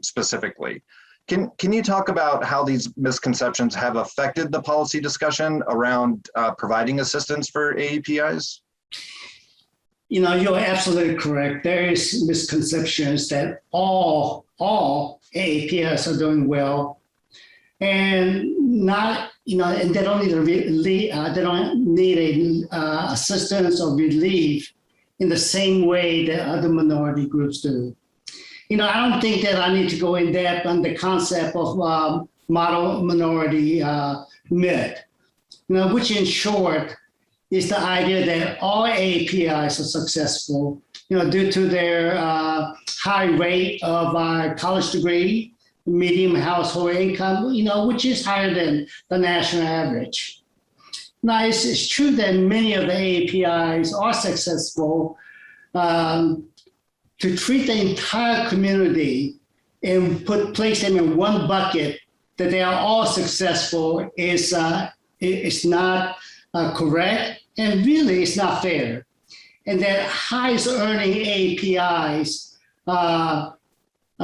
specifically. Can you talk about how these misconceptions have affected the policy discussion around providing assistance for AAPIs? You're absolutely correct. There is misconceptions that all AAPIs are doing well, and not and they don't need assistance or relief in the same way that other minority groups do. I don't think that I need to go in depth on the concept of model minority myth, which in short is the idea that all AAPIs are successful, due to their high rate of college degree, medium household income, which is higher than the national average. Now, it's true that many of the AAPIs are successful. To treat the entire community and place them in one bucket that they are all successful is not correct, and really it's not fair. And that highest earning AAPIs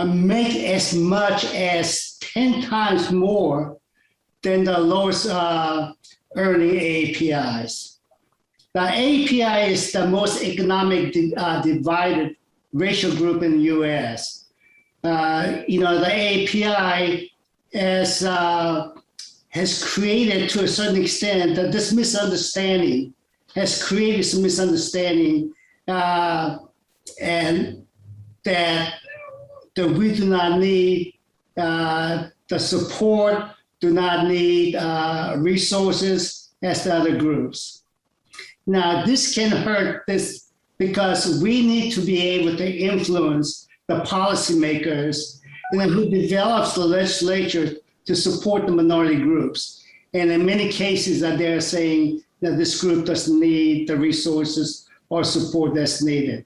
make as much as 10 times more than the lowest earning AAPIs. Now, AAPI is the most economic divided racial group in the U.S. The AAPI has created, to a certain extent, that this misunderstanding has created some misunderstanding, and that we do not need the support, do not need resources as the other groups. Now, this can hurt this, because we need to be able to influence the policymakers who develops the legislature to support the minority groups. And in many cases that they're saying that this group doesn't need the resources or support that's needed.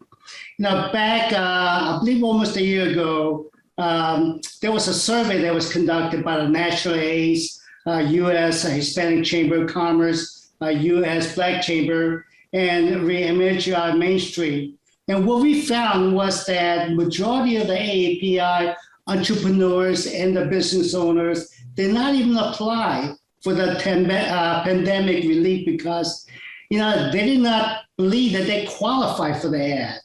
Back, I believe almost a year ago, there was a survey that was conducted by the National ACE, U.S. Hispanic Chamber of Commerce, U.S. Black Chamber, and MHI Main Street. And what we found was that majority of the AAPI entrepreneurs and the business owners did not even apply for the pandemic relief because, they did not believe that they qualified for the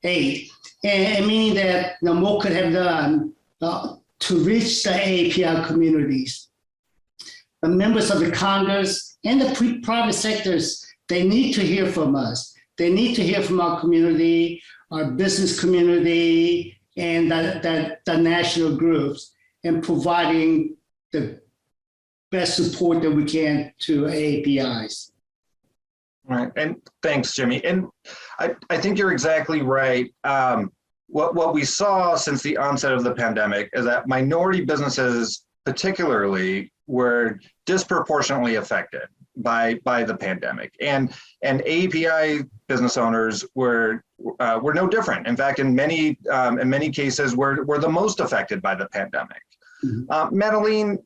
aid. And meaning that more could have done to reach the AAPI communities. the members of the Congress and the private sectors, they need to hear from us. They need to hear from our community, our business community, and the national groups, and providing the best support that we can to AAPIs. Right, and thanks, Jimmy. And I think you're exactly right. What we saw since the onset of the pandemic is that minority businesses particularly were disproportionately affected by the pandemic, and AAPI business owners were no different. In fact, in many cases, were the most affected by the pandemic. Madeline,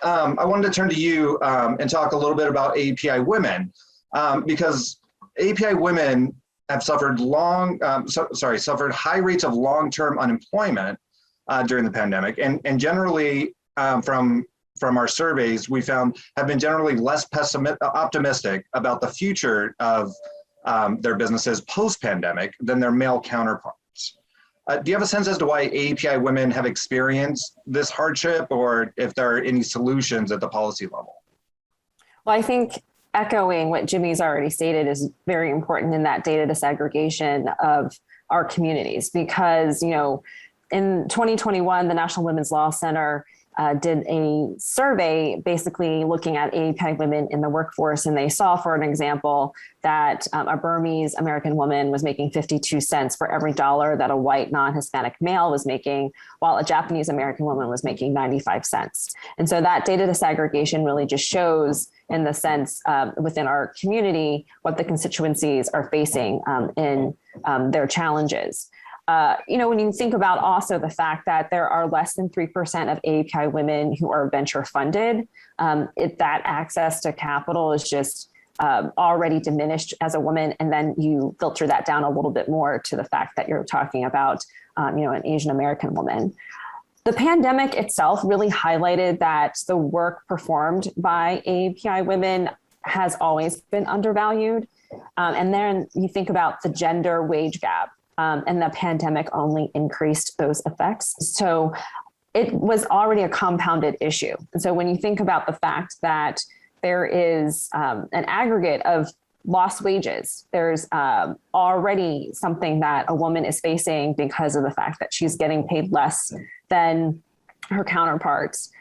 I wanted to turn to you and talk a little bit about AAPI women, because AAPI women have suffered suffered high rates of long-term unemployment during the pandemic, and generally from our surveys, we found have been generally less optimistic about the future of their businesses post-pandemic than their male counterparts. Do you have a sense as to why AAPI women have experienced this hardship, or if there are any solutions at the policy level? Well, I think echoing what Jimmy's already stated is very important in that data disaggregation of our communities, because, you know, in 2021, the National Women's Law Center did a survey basically looking at AAPI women in the workforce, and they saw, for an example, that a Burmese American woman was making 52 cents for every dollar that a white non-Hispanic male was making, while a Japanese American woman was making 95 cents. And so that data disaggregation really just shows, in the sense within our community, what the constituencies are facing in their challenges. You know, when you think about also the fact that there are less than 3% of AAPI women who are venture funded, that access to capital is just already diminished as a woman. And then you filter that down a little bit more to the fact that you're talking about, you know, an Asian American woman. The pandemic itself really highlighted that the work performed by AAPI women has always been undervalued. And then you think about the gender wage gap. And the pandemic only increased those effects. So it was already a compounded issue. And so when you think about the fact that there is an aggregate of lost wages, there's already something that a woman is facing because of the fact that she's getting paid less than her counterparts.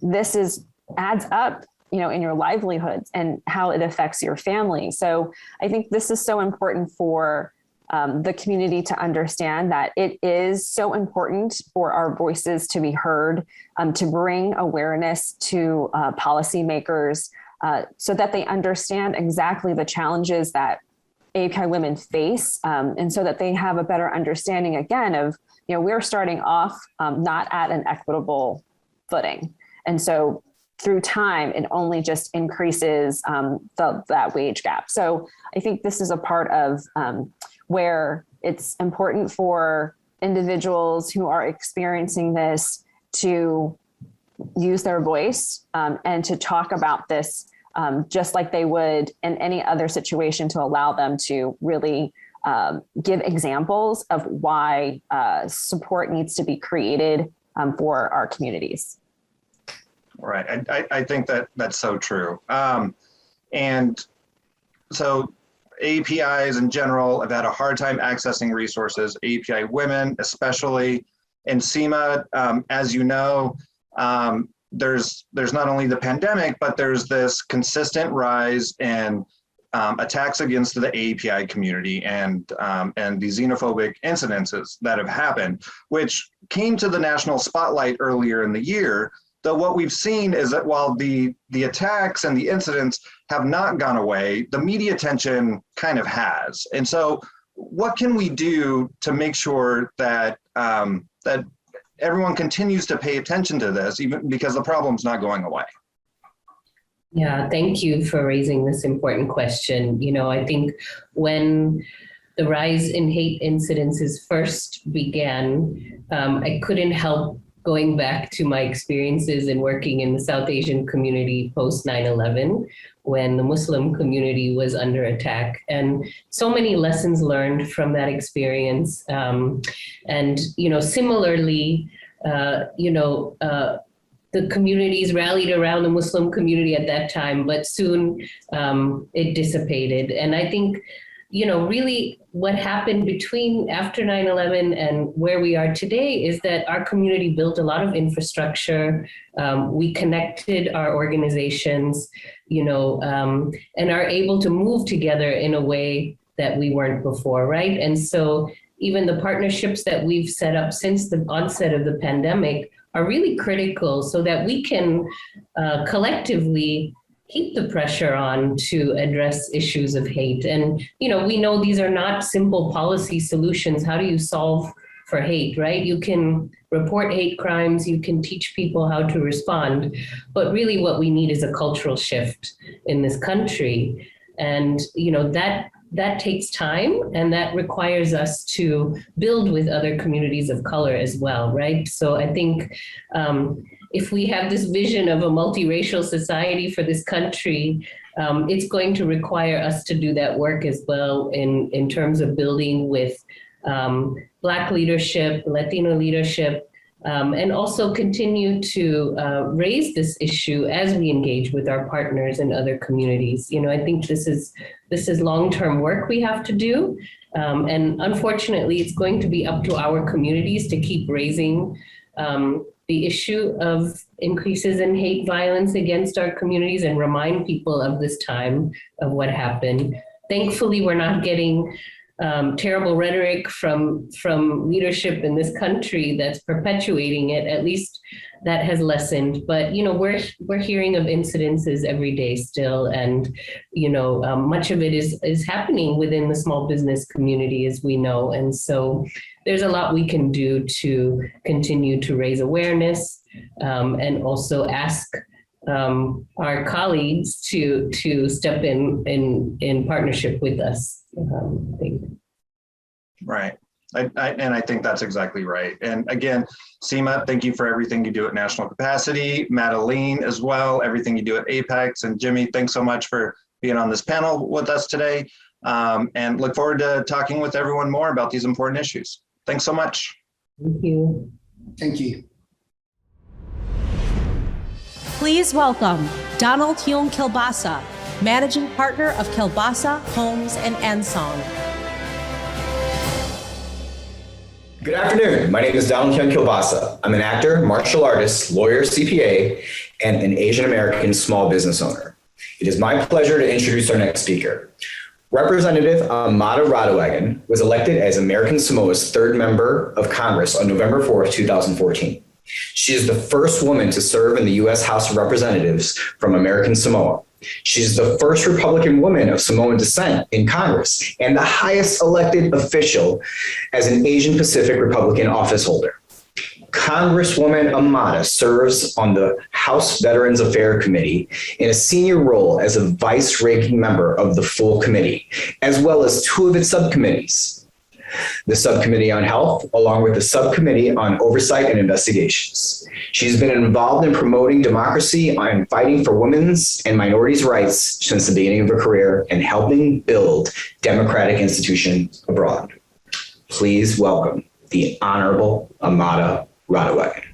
This adds up, you know, in your livelihoods and how it affects your family. So I think this is so important for the community to understand that it is so important for our voices to be heard, to bring awareness to policymakers so that they understand exactly the challenges that AAPI women face, and so that they have a better understanding again of, you know, we're starting off not at an equitable footing. And so through time, it only just increases that wage gap. So I think this is a part of where it's important for individuals who are experiencing this to use their voice and to talk about this just like they would in any other situation, to allow them to really give examples of why support needs to be created for our communities. Right, I think that's so true. And so AAPIs in general have had a hard time accessing resources, AAPI women especially. In SEMA, as you know, there's not only the pandemic, but there's this consistent rise in attacks against the AAPI community and the xenophobic incidences that have happened, which came to the national spotlight earlier in the year. Though what we've seen is that while the attacks and the incidents have not gone away, the media attention kind of has. And so what can we do to make sure that that everyone continues to pay attention to this, even because the problem's not going away? Yeah, thank you for raising this important question. You know, I think when the rise in hate incidences first began, I couldn't help going back to my experiences in working in the South Asian community post 9/11, when the Muslim community was under attack, and so many lessons learned from that experience. And, you know, similarly, the communities rallied around the Muslim community at that time, but soon it dissipated. And I think, really what happened after 9/11 and where we are today is that our community built a lot of infrastructure. We connected our organizations, and are able to move together in a way that we weren't before, right? And so even the partnerships that we've set up since the onset of the pandemic are really critical so that we can collectively keep the pressure on to address issues of hate. And, we know these are not simple policy solutions. How do you solve for hate, right? You can report hate crimes, you can teach people how to respond, but really what we need is a cultural shift in this country. And, that takes time, and that requires us to build with other communities of color as well, right? So I think if we have this vision of a multiracial society for this country, it's going to require us to do that work as well in terms of building with Black leadership, Latino leadership, and also continue to raise this issue as we engage with our partners and other communities. I think this is long-term work we have to do. And unfortunately, it's going to be up to our communities to keep raising the issue of increases in hate violence against our communities and remind people of this time of what happened. Thankfully, we're not getting terrible rhetoric from leadership in this country that's perpetuating it. At least that has lessened. But we're hearing of incidences every day still, and much of it is happening within the small business community, as we know. And so there's a lot we can do to continue to raise awareness, and also ask our colleagues to step in partnership with us. Right. I think that's exactly right. And again, Seema, thank you for everything you do at National Capacity. Madeline as well, everything you do at Apex. And Jimmy, thanks so much for being on this panel with us today. And look forward to talking with everyone more about these important issues. Thanks so much. Thank you. Thank you. Please welcome Donald Hyung Kilbasa, Managing Partner of Kilbasa Homes and Ansong. Good afternoon. My name is Donald Hyung Kilbasa. I'm an actor, martial artist, lawyer, CPA, and an Asian American small business owner. It is my pleasure to introduce our next speaker. Representative Ahmada Radawagan was elected as American Samoa's third member of Congress on November 4th, 2014. She is the first woman to serve in the U.S. House of Representatives from American Samoa. She's the first Republican woman of Samoan descent in Congress and the highest elected official as an Asian Pacific Republican office holder. Congresswoman Ahmada serves on the House Veterans Affairs Committee in a senior role as a vice-ranking member of the full committee, as well as two of its subcommittees, the Subcommittee on Health, along with the Subcommittee on Oversight and Investigations. She's been involved in promoting democracy and fighting for women's and minorities' rights since the beginning of her career and helping build democratic institutions abroad. Please welcome the Honorable Ahmada Radawagan.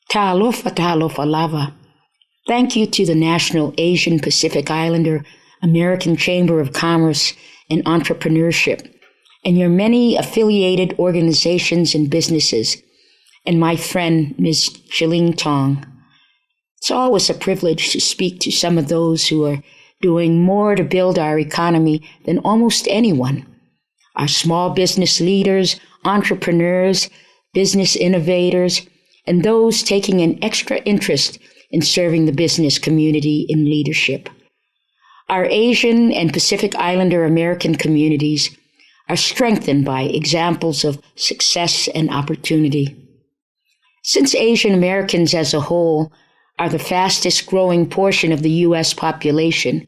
Ta'alofa lava. Thank you to the National Asian Pacific Islander American Chamber of Commerce and Entrepreneurship, and your many affiliated organizations and businesses, and my friend, Ms. Chiling Tong. It's always a privilege to speak to some of those who are doing more to build our economy than almost anyone. Our small business leaders, entrepreneurs, business innovators, and those taking an extra interest in serving the business community in leadership. Our Asian and Pacific Islander American communities are strengthened by examples of success and opportunity. Since Asian Americans as a whole are the fastest growing portion of the U.S. population,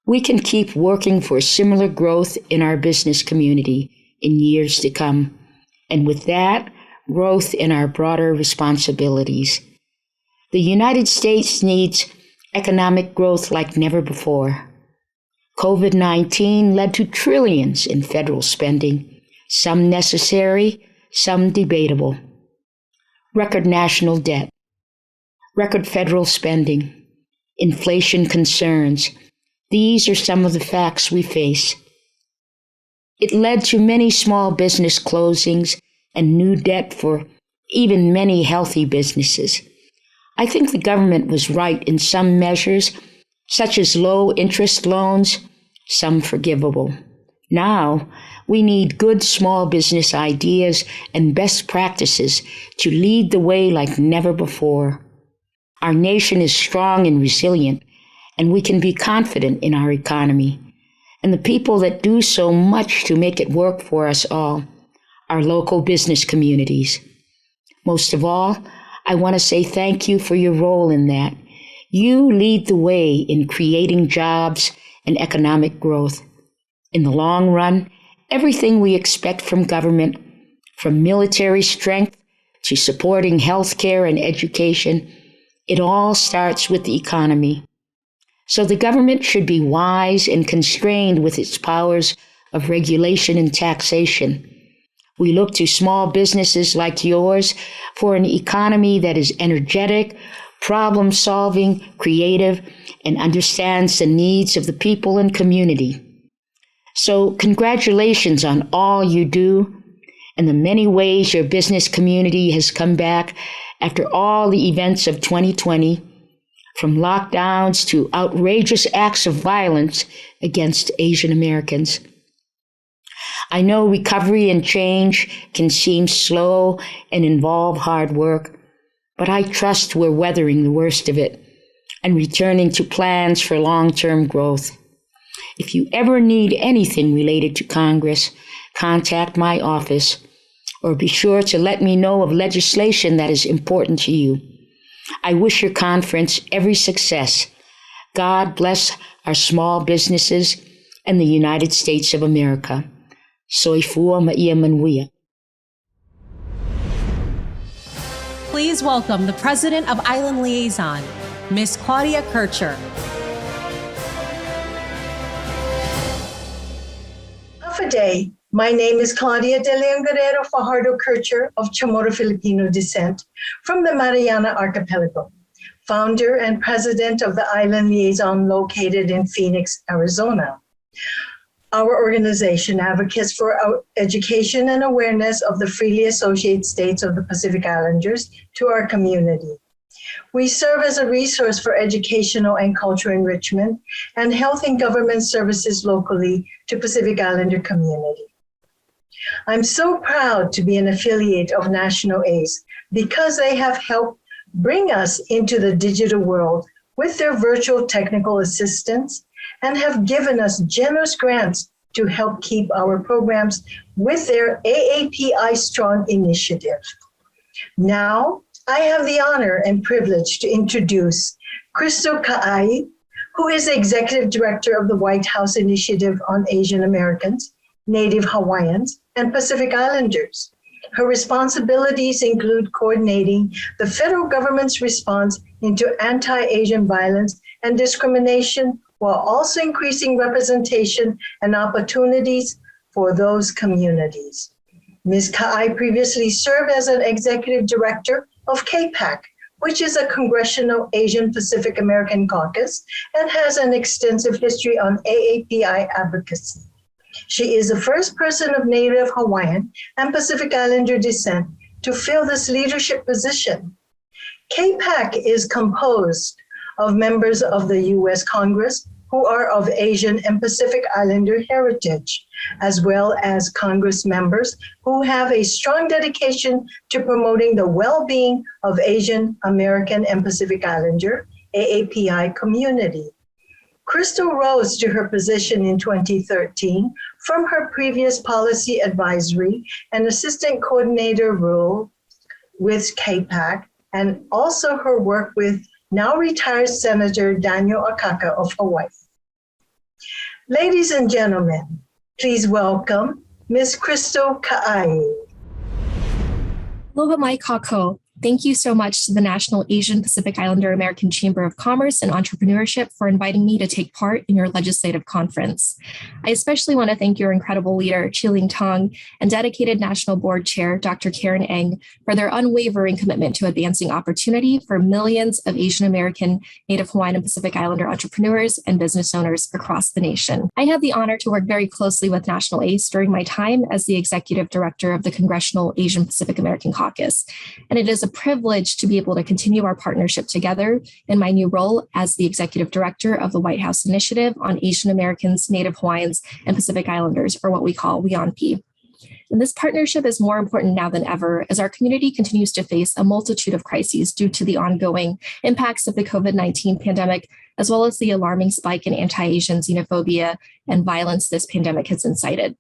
we can keep working for similar growth in our business community in years to come, and with that, growth in our broader responsibilities. The United States needs economic growth like never before. COVID-19 led to trillions in federal spending, some necessary, some debatable. record national debt, record federal spending, inflation concerns. These are some of the facts we face. It led to many small business closings and new debt for even many healthy businesses. I think the government was right in some measures, such as low interest loans, some forgivable. Now, we need good small business ideas and best practices to lead the way like never before. Our nation is strong and resilient, and we can be confident in our economy and the people that do so much to make it work for us all, our local business communities. Most of all, I want to say thank you for your role in that. You lead the way in creating jobs and economic growth. In the long run, everything we expect from government, from military strength to supporting healthcare and education, it all starts with the economy. So the government should be wise and constrained with its powers of regulation and taxation. We look to small businesses like yours for an economy that is energetic, problem-solving, creative, and understands the needs of the people and community. So congratulations on all you do and the many ways your business community has come back after all the events of 2020, from lockdowns to outrageous acts of violence against Asian Americans. I know recovery and change can seem slow and involve hard work, but I trust we're weathering the worst of it and returning to plans for long-term growth. If you ever need anything related to Congress, contact my office, or be sure to let me know of legislation that is important to you. I wish your conference every success. God bless our small businesses and the United States of America. Soy fua maia manuia. Please welcome the President of Island Liaison, Ms. Claudia Kircher. Day. My name is Claudia de Leon Guerrero Fajardo Kircher of Chamorro Filipino descent from the Mariana Archipelago, founder and president of the Island Liaison located in Phoenix, Arizona. Our organization advocates for education and awareness of the freely associated states of the Pacific Islanders to our community. We serve as a resource for educational and cultural enrichment and health and government services locally to Pacific Islander community. I'm so proud to be an affiliate of National ACE because they have helped bring us into the digital world with their virtual technical assistance and have given us generous grants to help keep our programs with their AAPISTRONG initiative. Now, I have the honor and privilege to introduce Crystal Ka'ai, who is the Executive Director of the White House Initiative on Asian Americans, Native Hawaiians, and Pacific Islanders. Her responsibilities include coordinating the federal government's response into anti-Asian violence and discrimination, while also increasing representation and opportunities for those communities. Ms. Ka'ai previously served as an Executive Director of CAPAC, which is a Congressional Asian Pacific American Caucus and has an extensive history on AAPI advocacy. She is the first person of Native Hawaiian and Pacific Islander descent to fill this leadership position. CAPAC is composed of members of the U.S. Congress who are of Asian and Pacific Islander heritage, as well as Congress members who have a strong dedication to promoting the well-being of Asian American and Pacific Islander AAPI community. Crystal rose to her position in 2013 from her previous policy advisory and assistant coordinator role with CAPAC, and also her work with now retired Senator Daniel Akaka of Hawaii. Ladies and gentlemen, please welcome Ms. Crystal Ka'ai. Aloha mai kako. Thank you so much to the National Asian Pacific Islander American Chamber of Commerce and Entrepreneurship for inviting me to take part in your legislative conference. I especially want to thank your incredible leader, Chiling Tong, and dedicated National Board Chair, Dr. Karen Eng, for their unwavering commitment to advancing opportunity for millions of Asian American, Native Hawaiian, and Pacific Islander entrepreneurs and business owners across the nation. I had the honor to work very closely with National ACE during my time as the Executive Director of the Congressional Asian Pacific American Caucus, and it is a privilege to be able to continue our partnership together in my new role as the Executive Director of the White House Initiative on Asian Americans, Native Hawaiians, and Pacific Islanders, or what we call UntiTIP. And this partnership is more important now than ever as our community continues to face a multitude of crises due to the ongoing impacts of the COVID-19 pandemic, as well as the alarming spike in anti-Asian xenophobia and violence this pandemic has incited.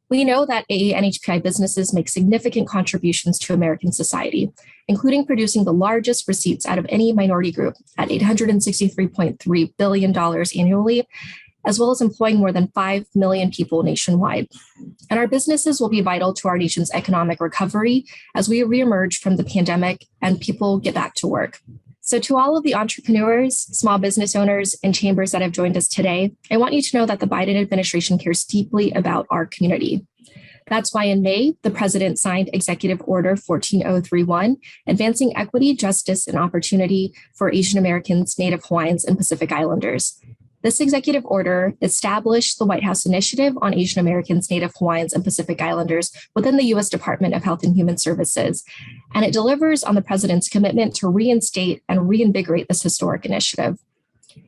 We know that AANHPI businesses make significant contributions to American society, including producing the largest receipts out of any minority group at $863.3 billion annually, as well as employing more than 5 million people nationwide. And our businesses will be vital to our nation's economic recovery as we reemerge from the pandemic and people get back to work. So to all of the entrepreneurs, small business owners, and chambers that have joined us today, I want you to know that the Biden administration cares deeply about our community. That's why in May, the president signed Executive Order 14031, advancing equity, justice, and opportunity for Asian Americans, Native Hawaiians, and Pacific Islanders. This executive order established the White House Initiative on Asian Americans, Native Hawaiians, and Pacific Islanders within the U.S. Department of Health and Human Services, and it delivers on the president's commitment to reinstate and reinvigorate this historic initiative.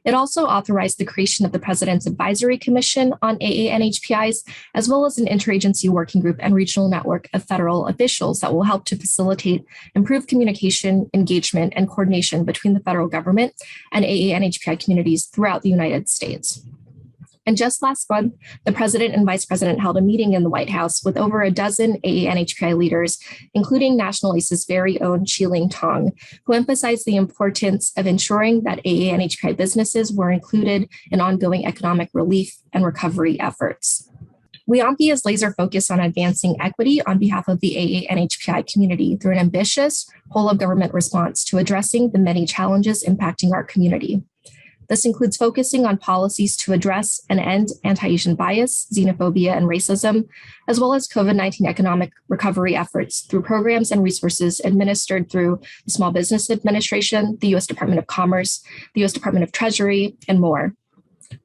It also authorized the creation of the President's Advisory Commission on AANHPIs, as well as an interagency working group and regional network of federal officials that will help to facilitate improved communication, engagement, and coordination between the federal government and AANHPI communities throughout the United States. And just last month, the president and vice president held a meeting in the White House with over a dozen AANHPI leaders, including National ACE's very own Chiling Tong, who emphasized the importance of ensuring that AANHPI businesses were included in ongoing economic relief and recovery efforts. WIOMPI is laser focused on advancing equity on behalf of the AANHPI community through an ambitious whole-of-government response to addressing the many challenges impacting our community. This includes focusing on policies to address and end anti-Asian bias, xenophobia, and racism, as well as COVID-19 economic recovery efforts through programs and resources administered through the Small Business Administration, the U.S. Department of Commerce, the U.S. Department of Treasury, and more.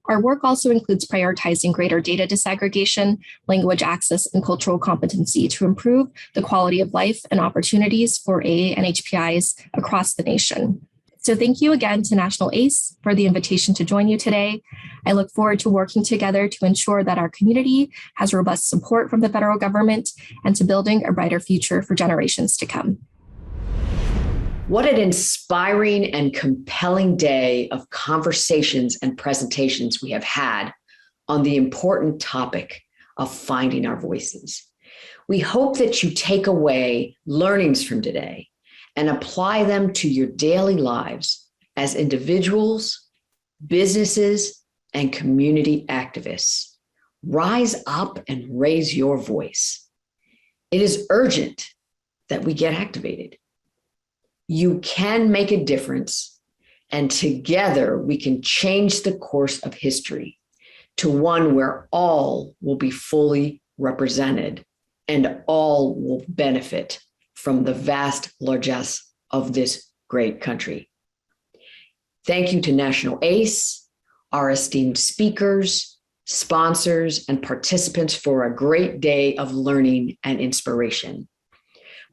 Our work also includes prioritizing greater data disaggregation, language access, and cultural competency to improve the quality of life and opportunities for AANHPIs across the nation. So thank you again to National ACE for the invitation to join you today. I look forward to working together to ensure that our community has robust support from the federal government and to building a brighter future for generations to come. What an inspiring and compelling day of conversations and presentations we have had on the important topic of finding our voices. We hope that you take away learnings from today and apply them to your daily lives as individuals, businesses, and community activists. Rise up and raise your voice. It is urgent that we get activated. You can make a difference, and together we can change the course of history to one where all will be fully represented and all will benefit from the vast largesse of this great country. Thank you to National ACE, our esteemed speakers, sponsors, and participants for a great day of learning and inspiration.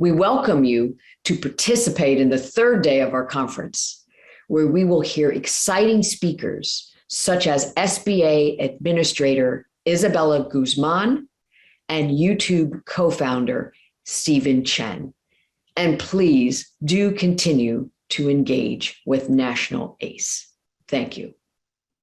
We welcome you to participate in the third day of our conference, where we will hear exciting speakers such as SBA Administrator Isabella Guzman and YouTube co-founder Stephen Chen. And please do continue to engage with National ACE. Thank you.